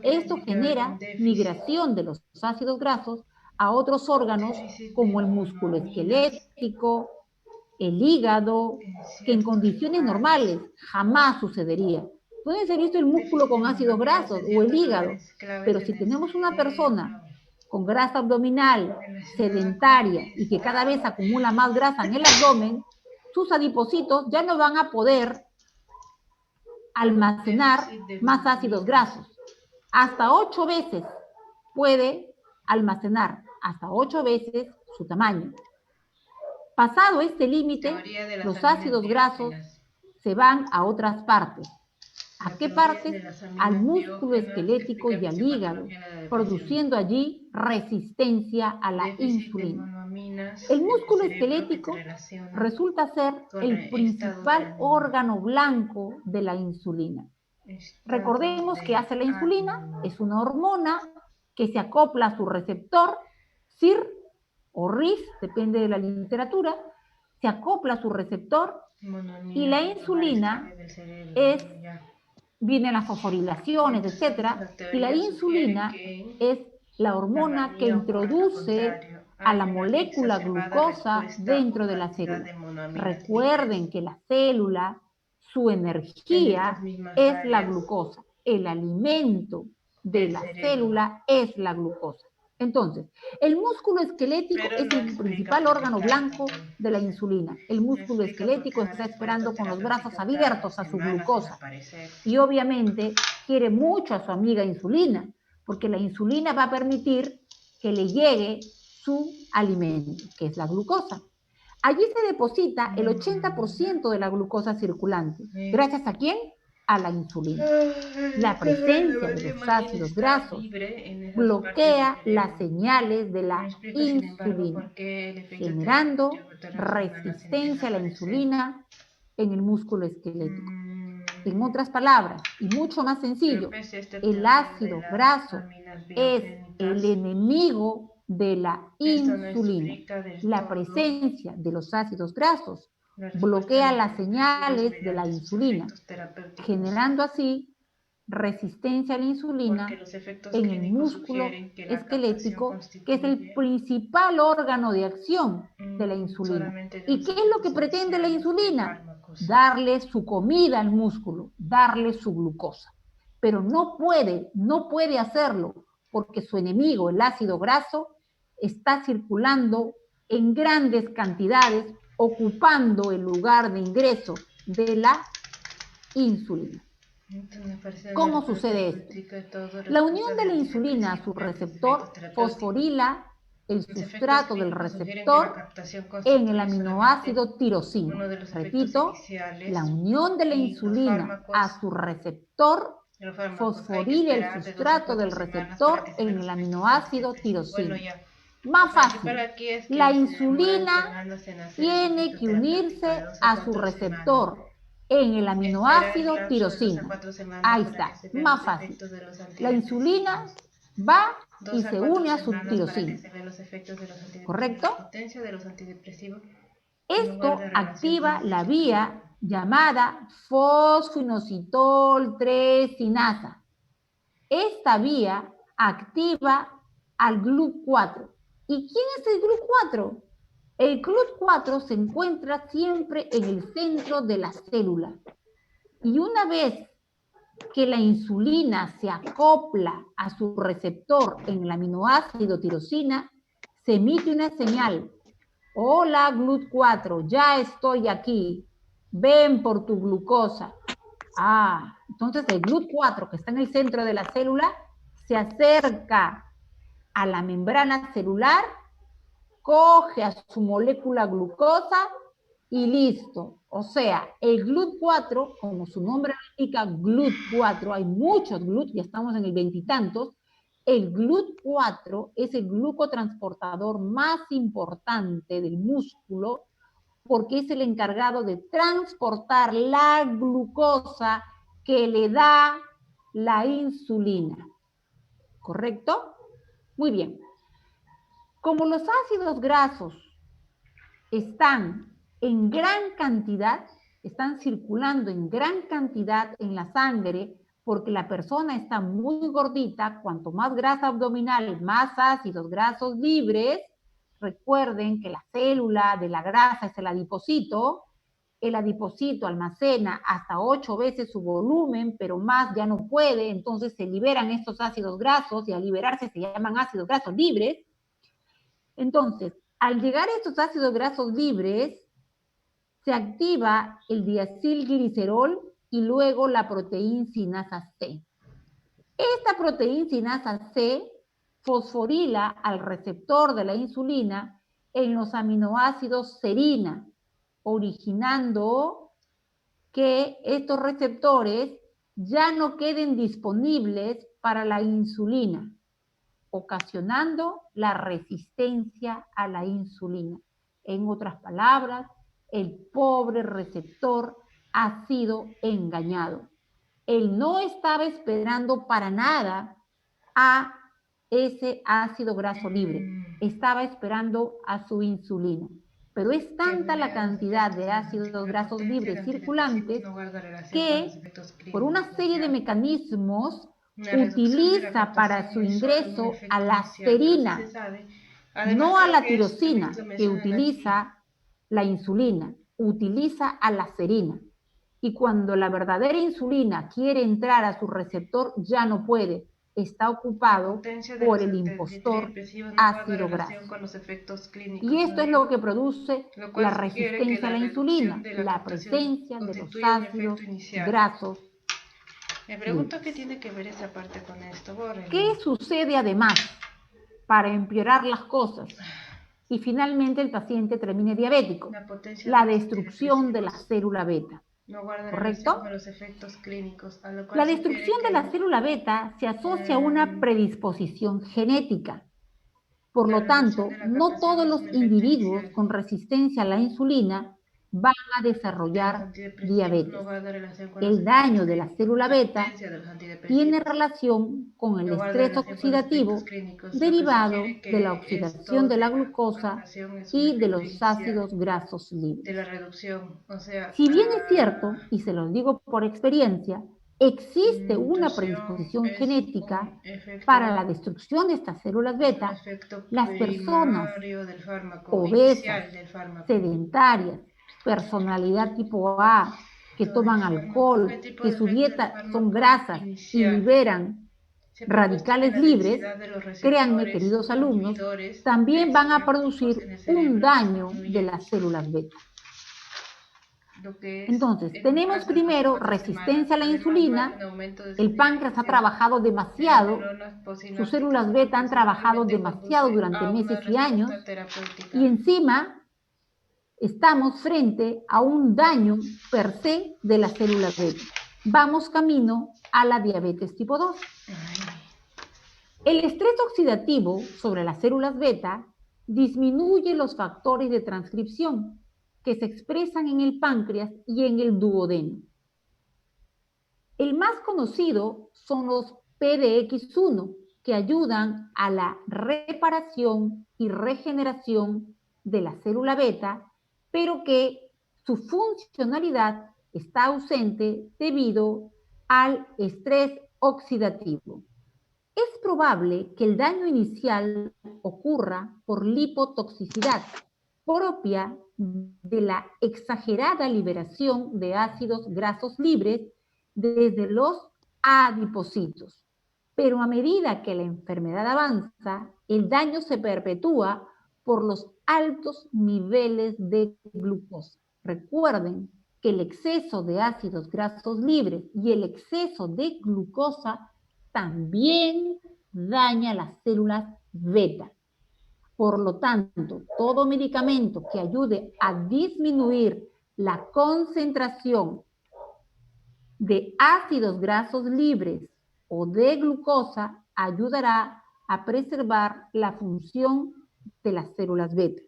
Esto genera migración de los ácidos grasos a otros órganos como el músculo esquelético, el hígado, que en condiciones normales jamás sucedería. Puede ser visto el músculo con ácidos grasos o el hígado, pero si tenemos una persona con grasa abdominal, sedentaria y que cada vez acumula más grasa en el abdomen, sus adipocitos ya no van a poder almacenar más ácidos grasos. Hasta 8 veces puede almacenar, hasta 8 veces su tamaño. Pasado este límite, los ácidos grasos se van a otras partes. ¿A qué partes? Al músculo esquelético y al hígado, produciendo allí resistencia a la insulina. El músculo esquelético resulta ser el principal órgano blanco de la insulina. Recordemos que hace la insulina, es una hormona que se acopla a su receptor, CIR o RIS, depende de la literatura, se acopla a su receptor y la insulina vienen las fosforilaciones, etcétera, y la insulina es la hormona que introduce a la molécula glucosa dentro de la célula. Recuerden que la célula, su energía es la glucosa. El alimento de la célula es la glucosa. Entonces, el músculo esquelético es el principal órgano blanco de la insulina. El músculo esquelético está esperando con los brazos abiertos a su glucosa. Y obviamente quiere mucho a su amiga insulina, porque la insulina va a permitir que le llegue su alimento, que es la glucosa. Allí se deposita el 80% de la glucosa circulante. ¿Gracias a quién? A la insulina. La presencia de los ácidos grasos bloquea las señales de la insulina, generando resistencia a la insulina en el músculo esquelético. En otras palabras, y mucho más sencillo, el ácido graso es el enemigo de la insulina. La presencia de los ácidos grasos bloquea las señales de la insulina, generando así resistencia a la insulina en el músculo esquelético, que es el principal órgano de acción de la insulina. ¿Y qué es lo que pretende la insulina? Darle su comida al músculo, darle su glucosa. Pero no puede hacerlo porque su enemigo, el ácido graso, está circulando en grandes cantidades ocupando el lugar de ingreso de la insulina. ¿Cómo sucede esto? La unión de la insulina a su receptor fosforila el sustrato del receptor en el aminoácido tirosina. Repito, la unión de la insulina a su receptor fosforila el sustrato del receptor en el aminoácido tirosina. Más fácil, la insulina tiene que unirse a su receptor en el aminoácido tirosina. Ahí está, más fácil. La insulina va y se une a su tirosina. ¿Correcto? Esto activa la vía llamada fosfoinositol 3 sinasa. Esta vía activa al GLUT4. ¿Y quién es el GLUT4? El GLUT4 se encuentra siempre en el centro de la célula. Y una vez que la insulina se acopla a su receptor en el aminoácido tirosina, se emite una señal. Hola, GLUT4, ya estoy aquí. Ven por tu glucosa. Entonces el GLUT4 que está en el centro de la célula se acerca a la membrana celular, coge a su molécula glucosa y listo. O sea, el GLUT4, como su nombre indica, GLUT4, hay muchos GLUT, ya estamos en el veintitantos. El GLUT4 es el glucotransportador más importante del músculo porque es el encargado de transportar la glucosa que le da la insulina. ¿Correcto? Muy bien. Como los ácidos grasos están en gran cantidad, están circulando en gran cantidad en la sangre, porque la persona está muy gordita, cuanto más grasa abdominal, más ácidos grasos libres. Recuerden que la célula de la grasa es el adipocito almacena hasta 8 veces su volumen, pero más ya no puede, entonces se liberan estos ácidos grasos y al liberarse se llaman ácidos grasos libres. Entonces, al llegar a estos ácidos grasos libres, se activa el diacilglicerol y luego la proteína sinasa C. Esta proteína sinasa C fosforila al receptor de la insulina en los aminoácidos serina, originando que estos receptores ya no queden disponibles para la insulina, ocasionando la resistencia a la insulina. En otras palabras, el pobre receptor ha sido engañado. Él no estaba esperando para nada a ese ácido graso libre, estaba esperando a su insulina. Pero es tanta la cantidad de ácidos grasos libres circulantes que, por una serie de mecanismos, utiliza para su ingreso a la serina, no a la tirosina, que utiliza la insulina, utiliza a la serina. Y cuando la verdadera insulina quiere entrar a su receptor, ya no puede. Está ocupado por el impostor ácido graso. Y esto es lo que produce la resistencia a la insulina, la presencia de los ácidos grasos.
Me pregunto qué tiene que ver esa parte con esto.
¿Qué sucede además para empeorar las cosas? Y finalmente el paciente termine diabético. La destrucción de la célula beta. ¿Correcto? La destrucción de la célula beta se asocia a una predisposición genética. Por lo tanto, no todos los individuos con resistencia a la insulina van a desarrollar diabetes. El daño de la célula beta tiene relación con el estrés oxidativo derivado de la oxidación de la glucosa y de los ácidos grasos libres. Si bien es cierto, y se los digo por experiencia, existe una predisposición genética para la destrucción de estas células beta, las personas obesas, sedentarias, personalidad tipo A, que toman alcohol, que su dieta son grasas y liberan radicales libres, créanme, queridos alumnos, también van a producir un daño de las células beta. Entonces, tenemos primero resistencia a la insulina, el páncreas ha trabajado demasiado, sus células beta han trabajado demasiado durante meses y años, y encima estamos frente a un daño per se de las células beta. Vamos camino a la diabetes tipo 2. El estrés oxidativo sobre las células beta disminuye los factores de transcripción que se expresan en el páncreas y en el duodeno. El más conocido son los PDX1, que ayudan a la reparación y regeneración de la célula beta, pero que su funcionalidad está ausente debido al estrés oxidativo. Es probable que el daño inicial ocurra por lipotoxicidad, propia de la exagerada liberación de ácidos grasos libres desde los adipocitos. Pero a medida que la enfermedad avanza, el daño se perpetúa por los altos niveles de glucosa. Recuerden que el exceso de ácidos grasos libres y el exceso de glucosa también daña las células beta. Por lo tanto, todo medicamento que ayude a disminuir la concentración de ácidos grasos libres o de glucosa ayudará a preservar la función de las células beta.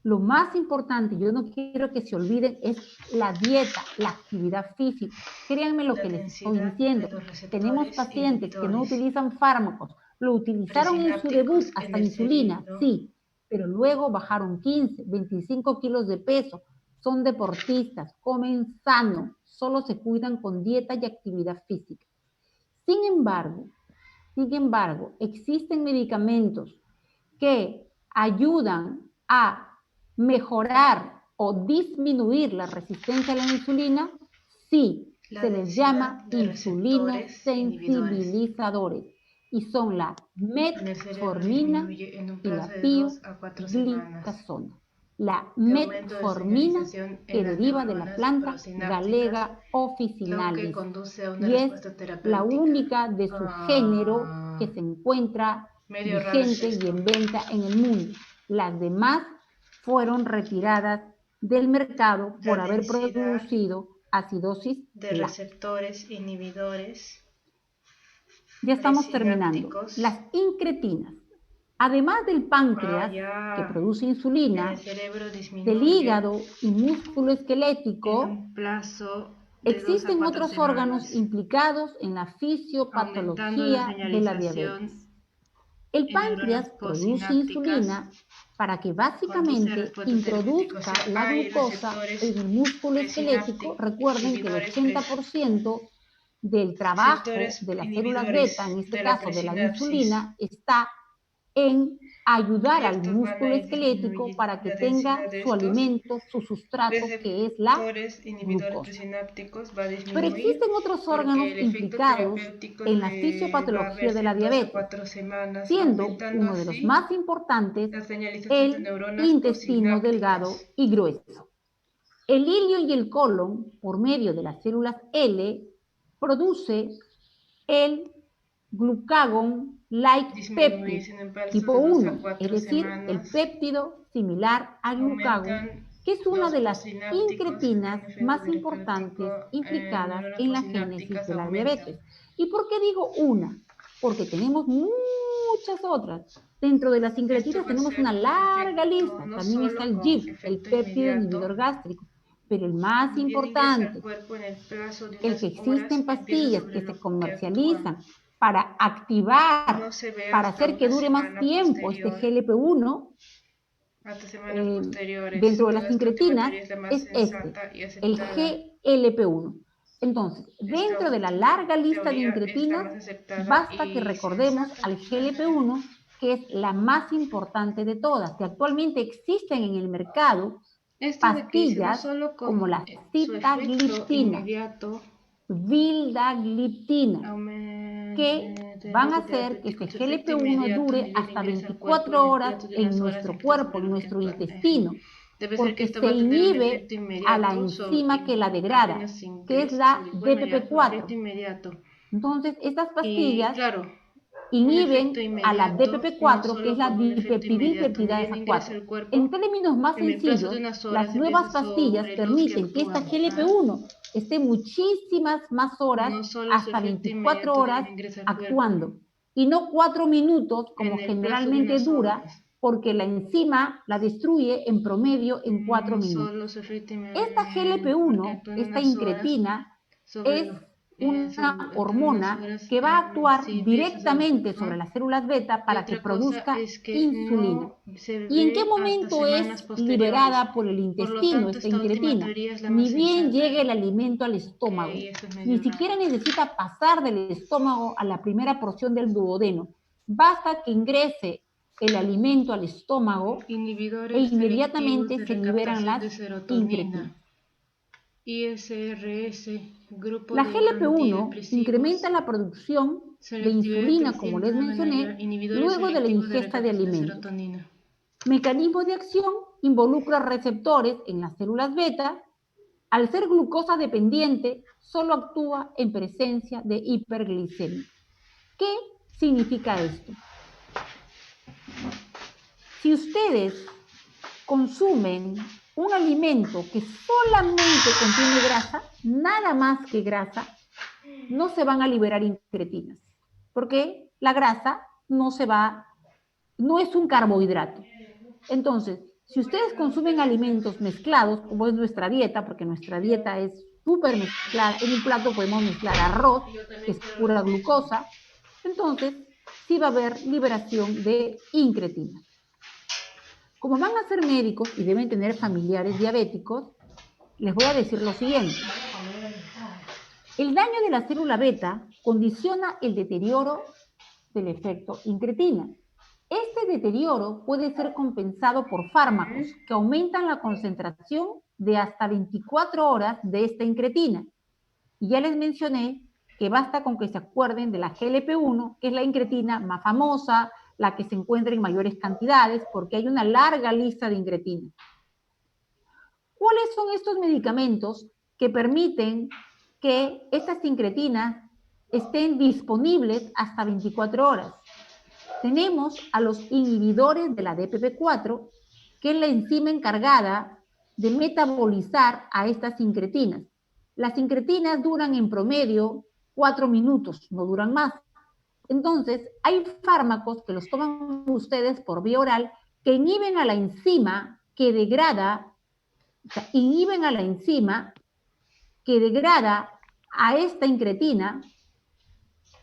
Lo más importante, yo no quiero que se olviden, es la dieta, la actividad física. Créanme lo que les estoy diciendo. Tenemos pacientes que no utilizan fármacos, lo utilizaron en su debut hasta insulina, sí, pero luego bajaron 15, 25 kilos de peso, son deportistas, comen sano, solo se cuidan con dieta y actividad física. Sin embargo, existen medicamentos que ayudan a mejorar o disminuir la resistencia a la insulina, sí, se les llama insulinosensibilizadores y son la metformina y la pioglitazona. La metformina, que deriva de la planta Galega officinalis y es la única de su género que se encuentra vigente y en venta en el mundo. Las demás fueron retiradas del mercado por haber producido acidosis
de receptores inhibidores.
Ya estamos terminando. Las incretinas. Además del páncreas, que produce insulina, del hígado y músculo esquelético, existen otros órganos implicados en la fisiopatología de la diabetes. El páncreas produce insulina para que básicamente introduzca la glucosa en el músculo esquelético. Recuerden que el 80% del trabajo de las células beta, en este caso de la insulina, está en ayudar al músculo esquelético para que tenga su alimento, su sustrato, que es la glucosa. Pero existen otros órganos implicados en la fisiopatología de la diabetes, siendo uno de los más importantes el intestino delgado y grueso. El ilio y el colon, por medio de las células L, produce el glucagon-like peptide tipo 1, es decir, el péptido similar al glucagon, que es una de las incretinas más importantes implicadas en la génesis de la diabetes. ¿Y por qué digo una? Porque tenemos muchas otras. Dentro de las incretinas tenemos una larga lista. También está el GIP, el péptido inhibidor gástrico. Pero el más importante, el que existen pastillas que se comercializan para activar, para hacer que dure más tiempo este GLP-1, dentro de las incretinas, es el GLP-1. Entonces, dentro de la larga lista de incretinas, basta que recordemos al GLP-1, que es la más importante de todas, que actualmente existen en el mercado pastillas como la sitagliptina, vildagliptina, que van a hacer que este GLP-1 dure hasta 24 horas en nuestro cuerpo, en nuestro intestino, porque se inhibe a la enzima que la degrada, que es la DPP-4. Entonces, estas pastillas inhiben a la DPP-4, que es la dipeptidilpeptidasa 4. En términos más sencillos, las nuevas pastillas permiten que esta GLP-1 esté muchísimas más horas, hasta 24 horas, actuando. Y no 4 minutos, como generalmente dura, porque la enzima la destruye en promedio en 4 minutos. Esta GLP-1, esta incretina, es una hormona que va a actuar directamente sobre las células beta para que produzca insulina. ¿Y en qué momento es liberada por el intestino esta incretina? Ni bien llegue el alimento al estómago, ni siquiera necesita pasar del estómago a la primera porción del duodeno. Basta que ingrese el alimento al estómago e inmediatamente se liberan las incretinas. La GLP-1 incrementa la producción de insulina, como les mencioné, luego de la ingesta de alimentos. Mecanismo de acción: involucra receptores en las células beta. Al ser glucosa dependiente, solo actúa en presencia de hiperglicemia. ¿Qué significa esto? Si ustedes consumen un alimento que solamente contiene grasa, nada más que grasa, no se van a liberar incretinas, porque la grasa no es un carbohidrato. Entonces, si ustedes consumen alimentos mezclados, como es nuestra dieta, porque nuestra dieta es súper mezclada, en un plato podemos mezclar arroz, que es pura glucosa, entonces sí va a haber liberación de incretinas. Como van a ser médicos y deben tener familiares diabéticos, les voy a decir lo siguiente. El daño de la célula beta condiciona el deterioro del efecto incretina. Este deterioro puede ser compensado por fármacos que aumentan la concentración de hasta 24 horas de esta incretina. Y ya les mencioné que basta con que se acuerden de la GLP-1, que es la incretina más famosa, la que se encuentra en mayores cantidades, porque hay una larga lista de incretinas. ¿Cuáles son estos medicamentos que permiten que estas incretinas estén disponibles hasta 24 horas? Tenemos a los inhibidores de la DPP-4, que es la enzima encargada de metabolizar a estas incretinas. Las incretinas duran en promedio 4 minutos, no duran más. Entonces, hay fármacos que los toman ustedes por vía oral que inhiben a la enzima que degrada a esta incretina.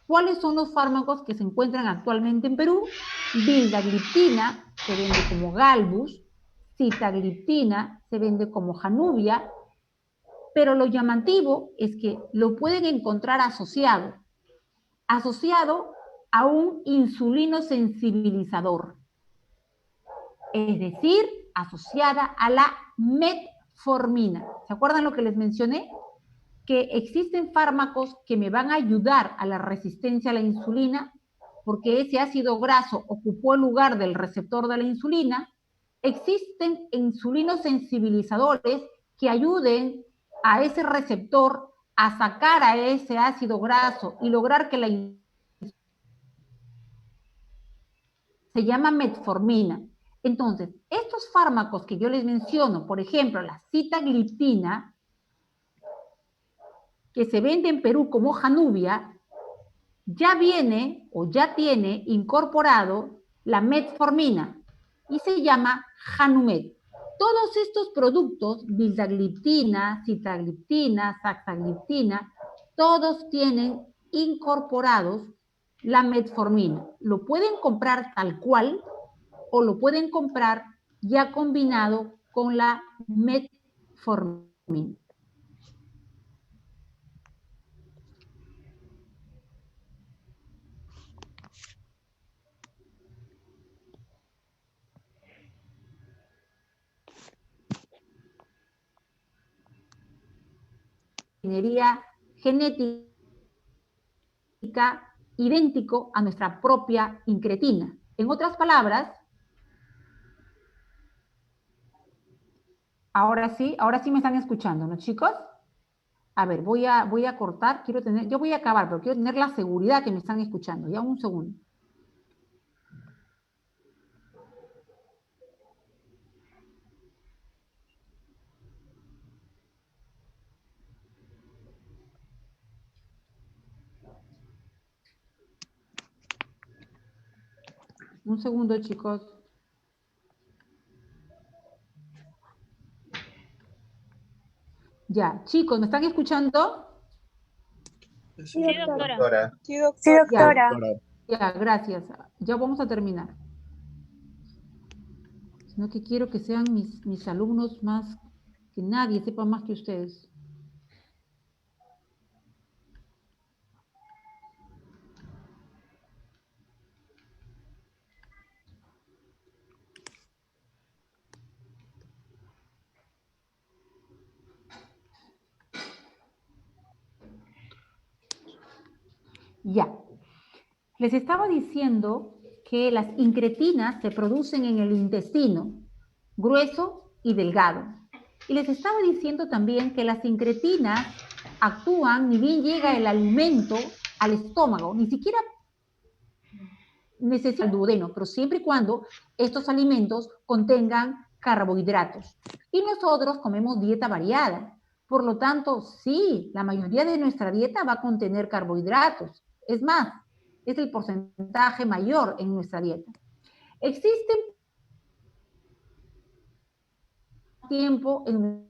¿Cuáles son los fármacos que se encuentran actualmente en Perú? Vildagliptina, se vende como Galbus, sitagliptina, se vende como Januvia, pero lo llamativo es que lo pueden encontrar asociado a un insulino sensibilizador, es decir, asociada a la metformina. ¿Se acuerdan lo que les mencioné? Que existen fármacos que me van a ayudar a la resistencia a la insulina, porque ese ácido graso ocupó el lugar del receptor de la insulina. Existen insulinos sensibilizadores que ayuden a ese receptor a sacar a ese ácido graso y lograr que la insulina se llama metformina. Entonces, estos fármacos que yo les menciono, por ejemplo, la sitagliptina, que se vende en Perú como Januvia, ya viene o ya tiene incorporado la metformina y se llama Janumet. Todos estos productos, vildagliptina, sitagliptina, saxagliptina, todos tienen incorporados la metformina. Lo pueden comprar tal cual o lo pueden comprar ya combinado con la metformina. Ingeniería genética idéntico a nuestra propia incretina. En otras palabras, ahora sí me están escuchando, ¿no, chicos? A ver, voy a cortar, yo voy a acabar, pero quiero tener la seguridad que me están escuchando. Ya un segundo. Un segundo, chicos. Ya, chicos, ¿me están escuchando?
Sí, doctora.
Sí,
Sí,
doctora.
doctora.
Ya, gracias. Ya vamos a terminar. Sino que quiero que sean mis alumnos más, que nadie sepa más que ustedes. Ya. Les estaba diciendo que las incretinas se producen en el intestino, grueso y delgado. Y les estaba diciendo también que las incretinas actúan, ni bien llega el alimento al estómago, ni siquiera necesita el duodeno, pero siempre y cuando estos alimentos contengan carbohidratos. Y nosotros comemos dieta variada. Por lo tanto, sí, la mayoría de nuestra dieta va a contener carbohidratos. Es más, es el porcentaje mayor en nuestra dieta. Existen tiempo en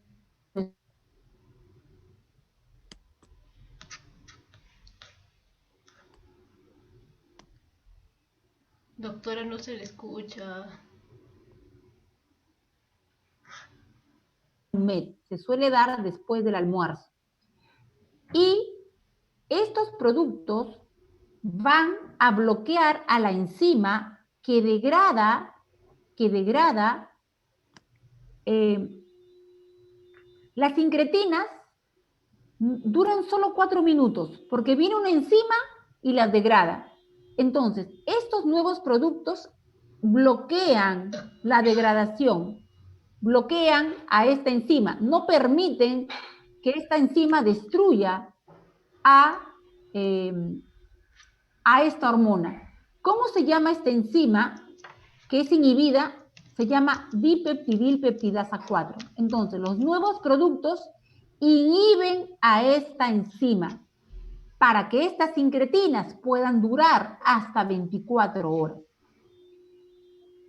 Doctora, no se le escucha.
MED, se suele dar después del almuerzo. Y estos productos van a bloquear a la enzima que degrada las incretinas. Duran solo 4 minutos porque viene una enzima y las degrada. Entonces, estos nuevos productos bloquean la degradación, bloquean a esta enzima, no permiten que esta enzima destruya a esta hormona. ¿Cómo se llama esta enzima que es inhibida? Se llama dipeptidilpeptidasa 4. Entonces, los nuevos productos inhiben a esta enzima para que estas incretinas puedan durar hasta 24 horas.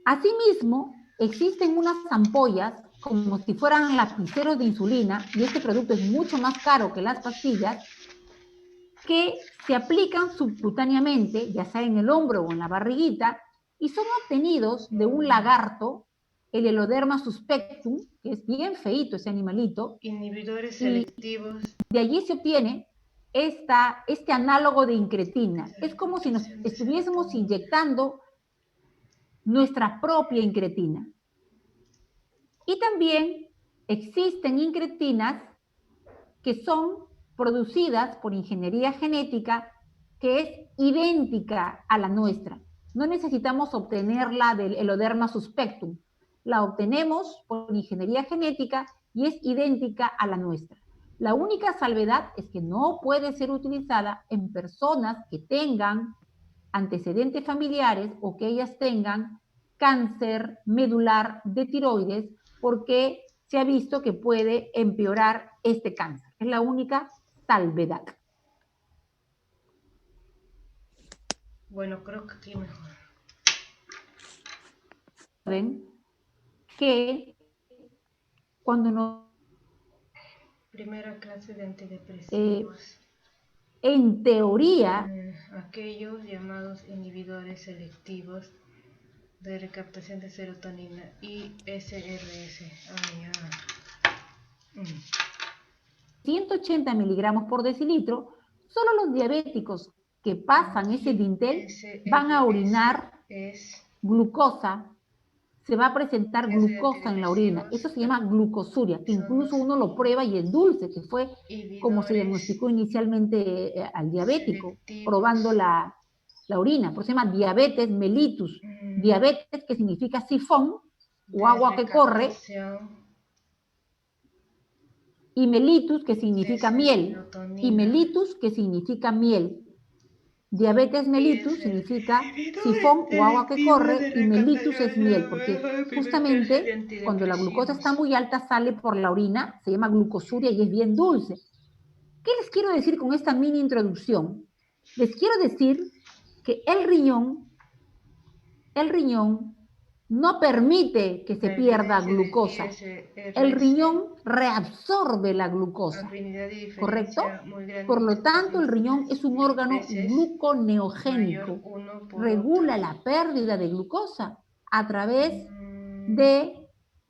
Asimismo, existen unas ampollas como si fueran lapiceros de insulina, y este producto es mucho más caro que las pastillas, que se aplican subcutáneamente, ya sea en el hombro o en la barriguita, y son obtenidos de un lagarto, el Heloderma suspectum, que es bien feíto ese animalito.
Inhibidores selectivos.
De allí se obtiene este análogo de incretina. Es como si nos estuviésemos inyectando nuestra propia incretina. Y también existen incretinas que son producidas por ingeniería genética, que es idéntica a la nuestra. No necesitamos obtenerla del Heloderma suspectum. La obtenemos por ingeniería genética y es idéntica a la nuestra. La única salvedad es que no puede ser utilizada en personas que tengan antecedentes familiares o que ellas tengan cáncer medular de tiroides, porque se ha visto que puede empeorar este cáncer. Es la única salvedad.
Bueno, creo que aquí mejor.
Ven que cuando nos...
Primera clase de antidepresivos.
En teoría...
aquellos llamados inhibidores selectivos de recaptación de serotonina, ISRS.
180 miligramos por decilitro, solo los diabéticos que pasan ese dintel van a orinar glucosa, se va a presentar glucosa en la orina. Eso se llama glucosuria, que incluso uno lo prueba y es dulce, que fue como se diagnosticó inicialmente al diabético, probando la la orina, por eso se llama diabetes mellitus. Diabetes que significa sifón o agua que corre, y mellitus que significa miel, y mellitus que significa miel. Diabetes mellitus significa sifón o agua que corre, y mellitus es miel, porque justamente cuando la glucosa está muy alta sale por la orina, se llama glucosuria y es bien dulce. ¿Qué les quiero decir con esta mini introducción? Les quiero decir que el riñón no permite que se pierda glucosa. El riñón reabsorbe la glucosa, ¿correcto? Por lo tanto, el riñón es un órgano gluconeogénico. Regula la pérdida de glucosa a través de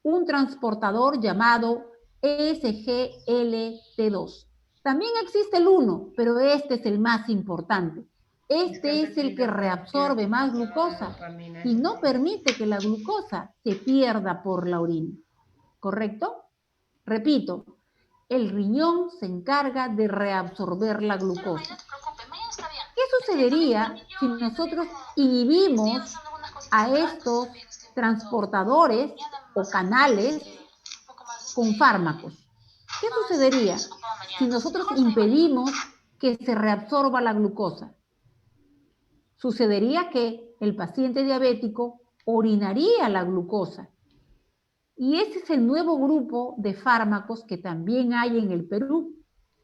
un transportador llamado SGLT2. También existe el 1, pero este es el más importante. Este es el que reabsorbe más glucosa y no permite que la glucosa se pierda por la orina. ¿Correcto? Repito, el riñón se encarga de reabsorber la glucosa. ¿Qué sucedería si nosotros inhibimos a estos transportadores o canales con fármacos? ¿Qué sucedería si nosotros impedimos que se reabsorba la glucosa? Sucedería que el paciente diabético orinaría la glucosa. Y ese es el nuevo grupo de fármacos que también hay en el Perú.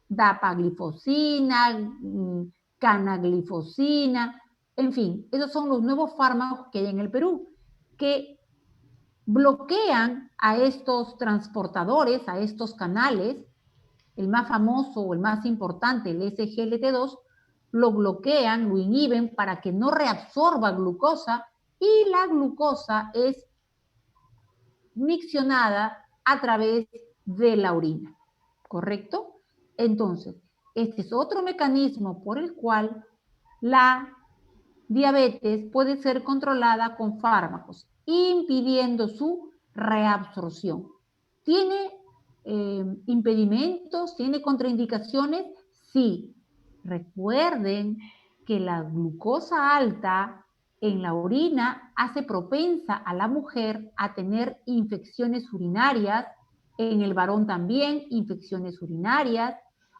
Dapaglifosina, canaglifosina, en fin, esos son los nuevos fármacos que hay en el Perú, que bloquean a estos transportadores, a estos canales. El más famoso o el más importante, el SGLT2, lo bloquean, lo inhiben para que no reabsorba glucosa, y la glucosa es miccionada a través de la orina, ¿correcto? Entonces, este es otro mecanismo por el cual la diabetes puede ser controlada con fármacos, impidiendo su reabsorción. ¿Tiene impedimentos? ¿Tiene contraindicaciones? Sí. Recuerden que la glucosa alta en la orina hace propensa a la mujer a tener infecciones urinarias, en el varón también infecciones urinarias,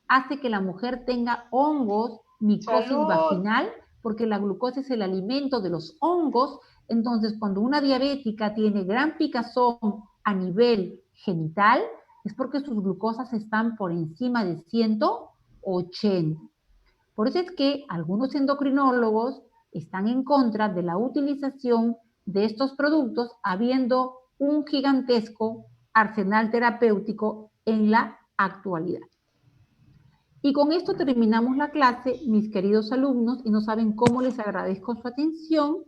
hace que la mujer tenga hongos, micosis vaginal, porque la glucosa es el alimento de los hongos. Entonces, cuando una diabética tiene gran picazón a nivel genital, es porque sus glucosas están por encima de 180. Por eso es que algunos endocrinólogos están en contra de la utilización de estos productos, habiendo un gigantesco arsenal terapéutico en la actualidad. Y con esto terminamos la clase, mis queridos alumnos, y no saben cómo les agradezco su atención,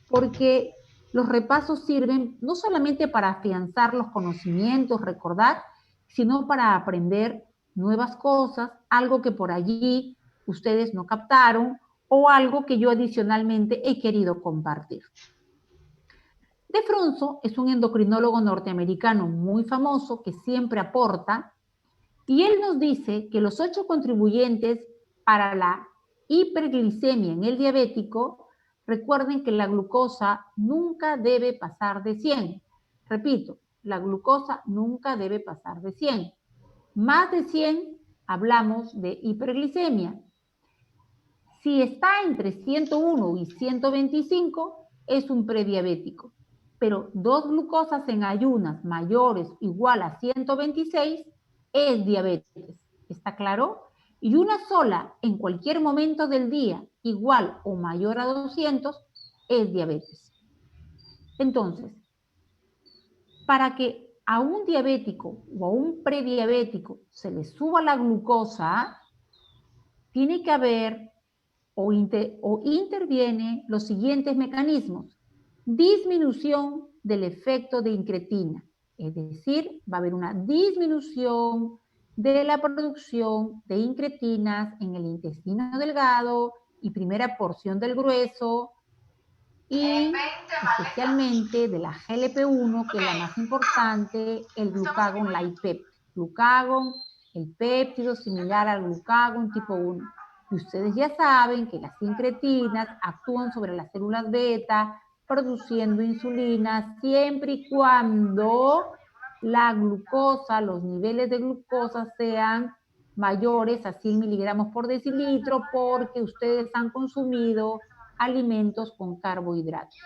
porque los repasos sirven no solamente para afianzar los conocimientos, recordar, sino para aprender nuevas cosas, algo que por allí ustedes no captaron o algo que yo adicionalmente he querido compartir. De Fronzo es un endocrinólogo norteamericano muy famoso que siempre aporta, y él nos dice que los 8 contribuyentes para la hiperglicemia en el diabético, recuerden que la glucosa nunca debe pasar de 100. Repito, la glucosa nunca debe pasar de 100. Más de 100 hablamos de hiperglicemia. Si está entre 101 y 125 es un prediabético, pero 2 glucosas en ayunas mayores igual a 126 es diabetes, ¿está claro? Y una sola en cualquier momento del día igual o mayor a 200 es diabetes. Entonces, para que a un diabético o a un prediabético se le suba la glucosa, tiene que haber o interviene los siguientes mecanismos. Disminución del efecto de incretina, es decir, va a haber una disminución de la producción de incretinas en el intestino delgado y primera porción del grueso, y especialmente de la GLP-1, que es la más importante, el glucagon light peptide. Glucagon, el péptido similar al glucagon tipo 1. Y ustedes ya saben que las sincretinas actúan sobre las células beta, produciendo insulina, siempre y cuando la glucosa, los niveles de glucosa sean mayores a 100 miligramos por decilitro, porque ustedes han consumido alimentos con carbohidratos.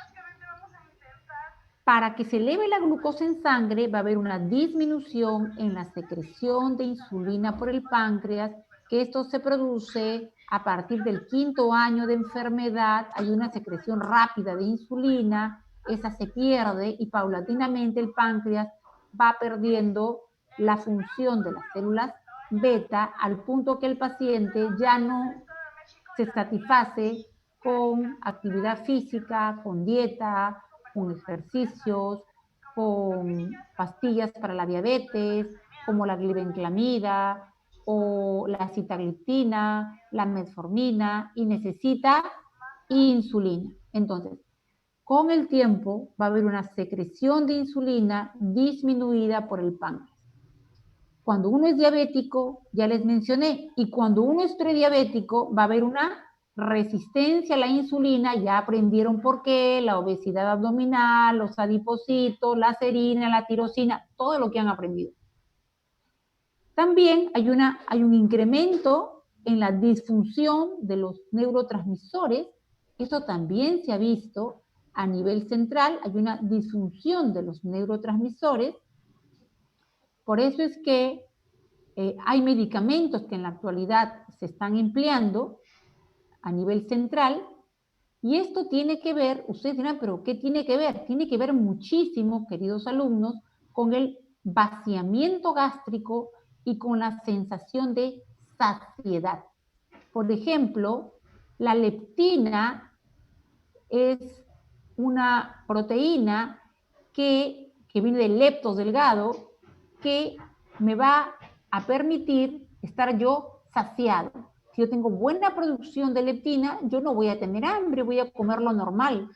Para que se eleve la glucosa en sangre, va a haber una disminución en la secreción de insulina por el páncreas, que esto se produce a partir del 5º año de enfermedad. Hay una secreción rápida de insulina, esa se pierde y paulatinamente el páncreas va perdiendo la función de las células beta al punto que el paciente ya no se satisface con actividad física, con dieta, con ejercicios, con pastillas para la diabetes, como la glibenclamida o la sitagliptina, la metformina, y necesita insulina. Entonces, con el tiempo va a haber una secreción de insulina disminuida por el páncreas. Cuando uno es diabético, ya les mencioné, y cuando uno es prediabético, va a haber una resistencia a la insulina, ya aprendieron por qué, la obesidad abdominal, los adipocitos, la serina, la tirosina, todo lo que han aprendido. También hay un incremento en la disfunción de los neurotransmisores. Esto también se ha visto a nivel central, hay una disfunción de los neurotransmisores. Por eso es que hay medicamentos que en la actualidad se están empleando a nivel central, y esto tiene que ver, ustedes dirán, pero ¿qué tiene que ver? Tiene que ver muchísimo, queridos alumnos, con el vaciamiento gástrico y con la sensación de saciedad. Por ejemplo, la leptina es una proteína que viene del leptos delgado, que me va a permitir estar yo saciado. Si yo tengo buena producción de leptina, yo no voy a tener hambre, voy a comer lo normal.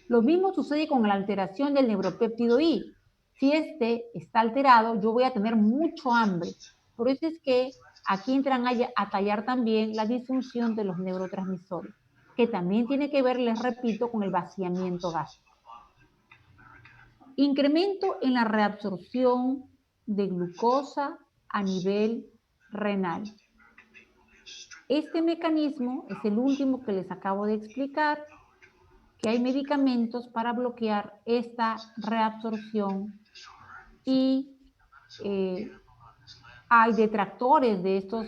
Lo mismo sucede con la alteración del neuropéptido I. Si este está alterado, yo voy a tener mucho hambre. Por eso es que aquí entran a tallar también la disfunción de los neurotransmisores, que también tiene que ver, les repito, con el vaciamiento gástrico. Incremento en la reabsorción de glucosa a nivel renal. Este mecanismo es el último que les acabo de explicar, que hay medicamentos para bloquear esta reabsorción y hay detractores de estos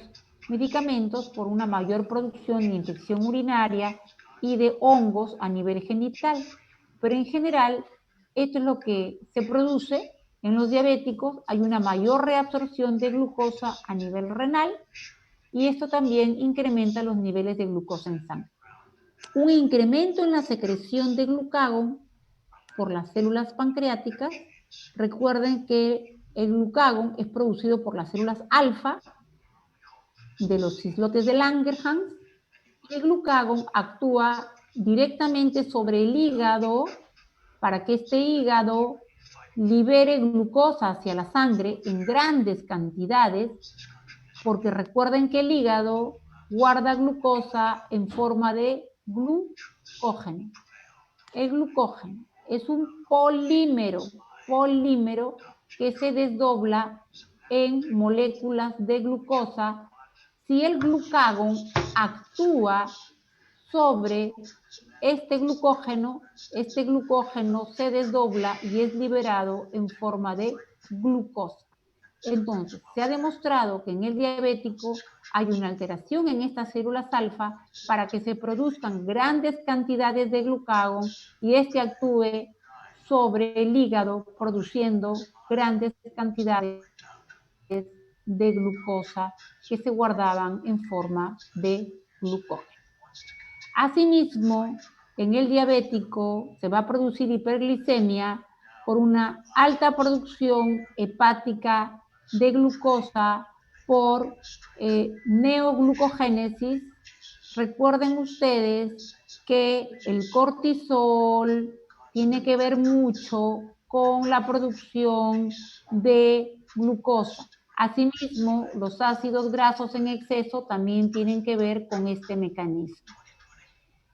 medicamentos por una mayor producción de infección urinaria y de hongos a nivel genital. Pero en general, esto es lo que se produce en los diabéticos. Hay una mayor reabsorción de glucosa a nivel renal y esto también incrementa los niveles de glucosa en sangre. Un incremento en la secreción de glucagón por las células pancreáticas. Recuerden que el glucagón es producido por las células alfa de los islotes de Langerhans. El glucagón actúa directamente sobre el hígado para que este hígado libere glucosa hacia la sangre en grandes cantidades, porque recuerden que el hígado guarda glucosa en forma de glucógeno. El glucógeno es un polímero que se desdobla en moléculas de glucosa. Si el glucagón actúa sobre este glucógeno se desdobla y es liberado en forma de glucosa. Entonces, se ha demostrado que en el diabético hay una alteración en estas células alfa para que se produzcan grandes cantidades de glucagón y este actúe sobre el hígado produciendo grandes cantidades de glucosa que se guardaban en forma de glucógeno. Asimismo, en el diabético se va a producir hiperglicemia por una alta producción hepática de glucosa por neoglucogénesis. Recuerden ustedes que el cortisol tiene que ver mucho con la producción de glucosa. Asimismo, los ácidos grasos en exceso también tienen que ver con este mecanismo.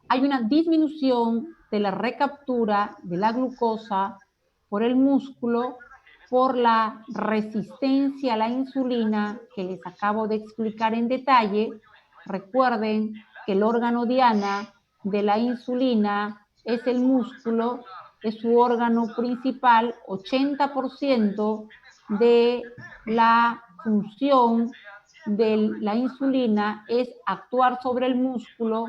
Hay una disminución de la recaptura de la glucosa por el músculo por la resistencia a la insulina que les acabo de explicar en detalle. Recuerden que el órgano diana de la insulina es el músculo, es su órgano principal. 80% de la función de la insulina es actuar sobre el músculo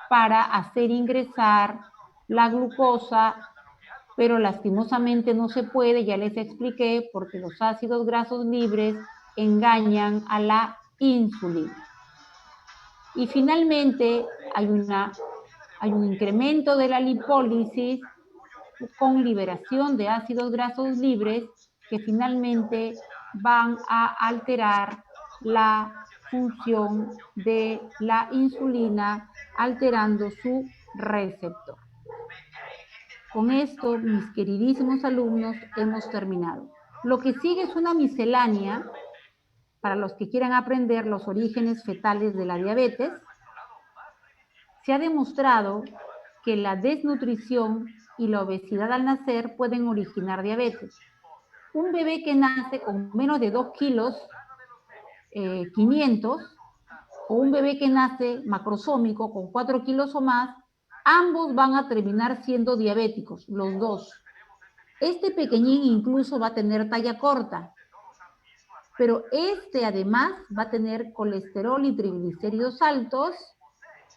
para hacer ingresar la glucosa, pero lastimosamente no se puede, ya les expliqué, porque los ácidos grasos libres engañan a la insulina. Y finalmente hay un incremento de la lipólisis con liberación de ácidos grasos libres que finalmente van a alterar la función de la insulina, alterando su receptor. Con esto, mis queridísimos alumnos, hemos terminado. Lo que sigue es una miscelánea para los que quieran aprender los orígenes fetales de la diabetes. Se ha demostrado que la desnutrición y la obesidad al nacer pueden originar diabetes. Un bebé que nace con menos de 2 kilos, 500, o un bebé que nace macrosómico con 4 kilos o más, ambos van a terminar siendo diabéticos, los dos. Este pequeñín incluso va a tener talla corta, pero este además va a tener colesterol y triglicéridos altos,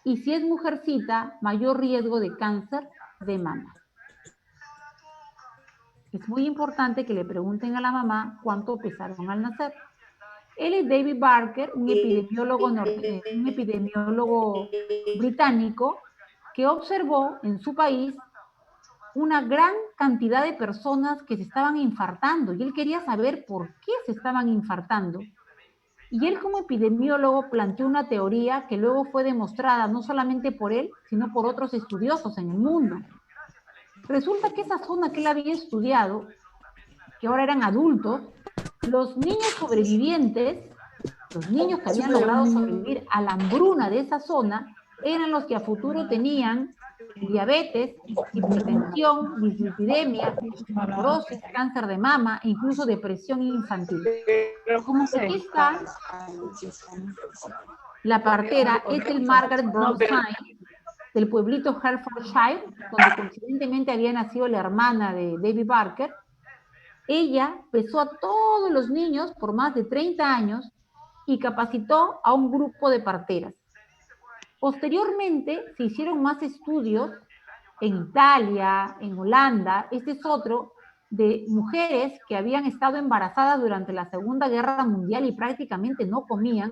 y si es mujercita, mayor riesgo de cáncer de mama. Es muy importante que le pregunten a la mamá cuánto pesaron al nacer. Él es David Barker, un epidemiólogo británico que observó en su país una gran cantidad de personas que se estaban infartando, y él quería saber por qué se estaban infartando. Y él, como epidemiólogo, planteó una teoría que luego fue demostrada no solamente por él, sino por otros estudiosos en el mundo. Resulta que esa zona que él había estudiado, que ahora eran adultos, los niños sobrevivientes, los niños que habían logrado sobrevivir a la hambruna de esa zona, eran los que a futuro tenían diabetes, hipertensión, dislipidemia, osteoporosis, cáncer de mama e incluso depresión infantil. Aquí está la partera, es el Margaret Bronstein, del pueblito Hertfordshire, donde coincidentemente había nacido la hermana de David Barker. Ella pesó a todos los niños por más de 30 años y capacitó a un grupo de parteras. Posteriormente se hicieron más estudios en Italia, en Holanda, este es otro, de mujeres que habían estado embarazadas durante la Segunda Guerra Mundial y prácticamente no comían,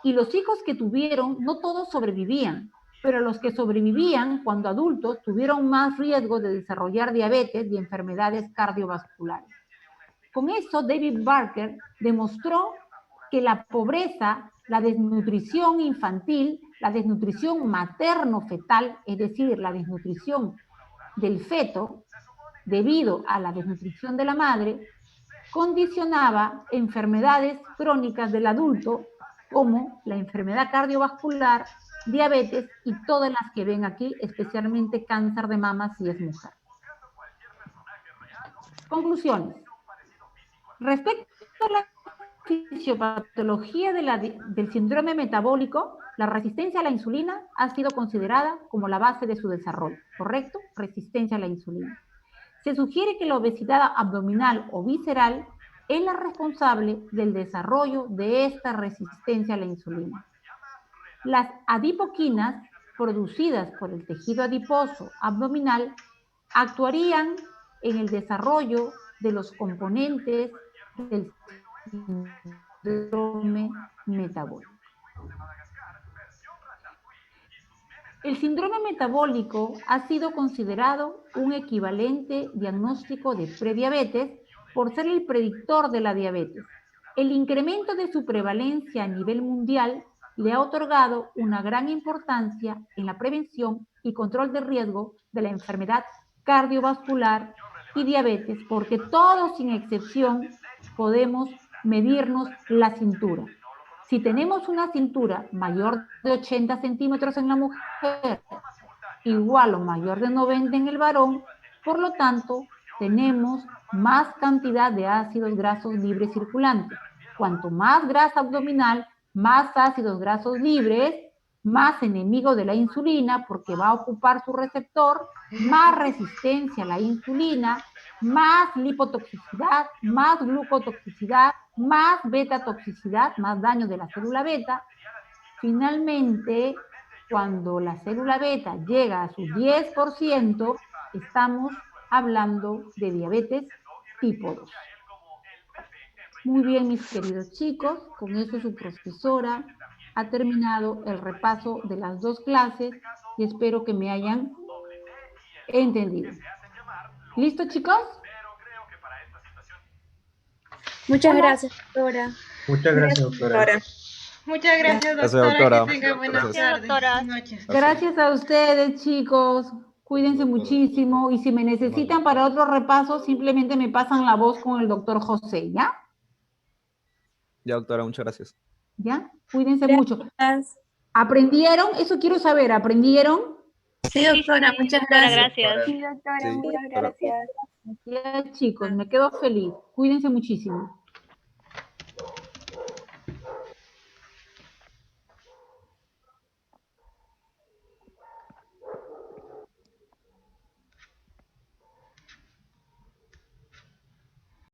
y los hijos que tuvieron, no todos sobrevivían, pero los que sobrevivían cuando adultos tuvieron más riesgo de desarrollar diabetes y enfermedades cardiovasculares. Con eso, David Barker demostró que la pobreza, la desnutrición infantil, la desnutrición materno-fetal, es decir, la desnutrición del feto, debido a la desnutrición de la madre, condicionaba enfermedades crónicas del adulto, como la enfermedad cardiovascular, diabetes y todas las que ven aquí, especialmente cáncer de mama si es mujer. Conclusiones. Respecto a la fisiopatología del síndrome metabólico, la resistencia a la insulina ha sido considerada como la base de su desarrollo, ¿correcto? Resistencia a la insulina. Se sugiere que la obesidad abdominal o visceral es la responsable del desarrollo de esta resistencia a la insulina. Las adipoquinas producidas por el tejido adiposo abdominal actuarían en el desarrollo de los componentes del síndrome metabólico. El síndrome metabólico ha sido considerado un equivalente diagnóstico de prediabetes por ser el predictor de la diabetes. El incremento de su prevalencia a nivel mundial le ha otorgado una gran importancia en la prevención y control de riesgo de la enfermedad cardiovascular y diabetes, porque todos sin excepción podemos medirnos la cintura. Si tenemos una cintura mayor de 80 centímetros en la mujer, igual o mayor de 90 en el varón, por lo tanto, tenemos más cantidad de ácidos grasos libres circulantes. Cuanto más grasa abdominal, más ácidos grasos libres, más enemigo de la insulina porque va a ocupar su receptor, más resistencia a la insulina, más lipotoxicidad, más glucotoxicidad, más beta-toxicidad, más daño de la célula beta. Finalmente, cuando la célula beta llega a su 10%, estamos hablando de diabetes tipo 2. Muy bien, mis queridos chicos, con eso su profesora ha terminado el repaso de las dos clases y espero que me hayan entendido. ¿Listo, chicos?
Muchas gracias, doctora.
Muchas gracias, doctora.
Muchas gracias,
Gracias,
doctora.
doctora.
Que tenga buenas
Gracias.
tardes.
Doctora.
Buenas noches.
Gracias a ustedes, chicos. Cuídense muchísimo y si me necesitan para otro repaso, simplemente me pasan la voz con el doctor José, ¿ya?
Ya, doctora, muchas gracias.
¿Ya? Cuídense mucho. ¿Aprendieron? Eso quiero saber. ¿Aprendieron?
Sí, doctora, muchas gracias.
Sí, doctora, muchas gracias.
Ya, chicos, me quedo feliz. Cuídense muchísimo.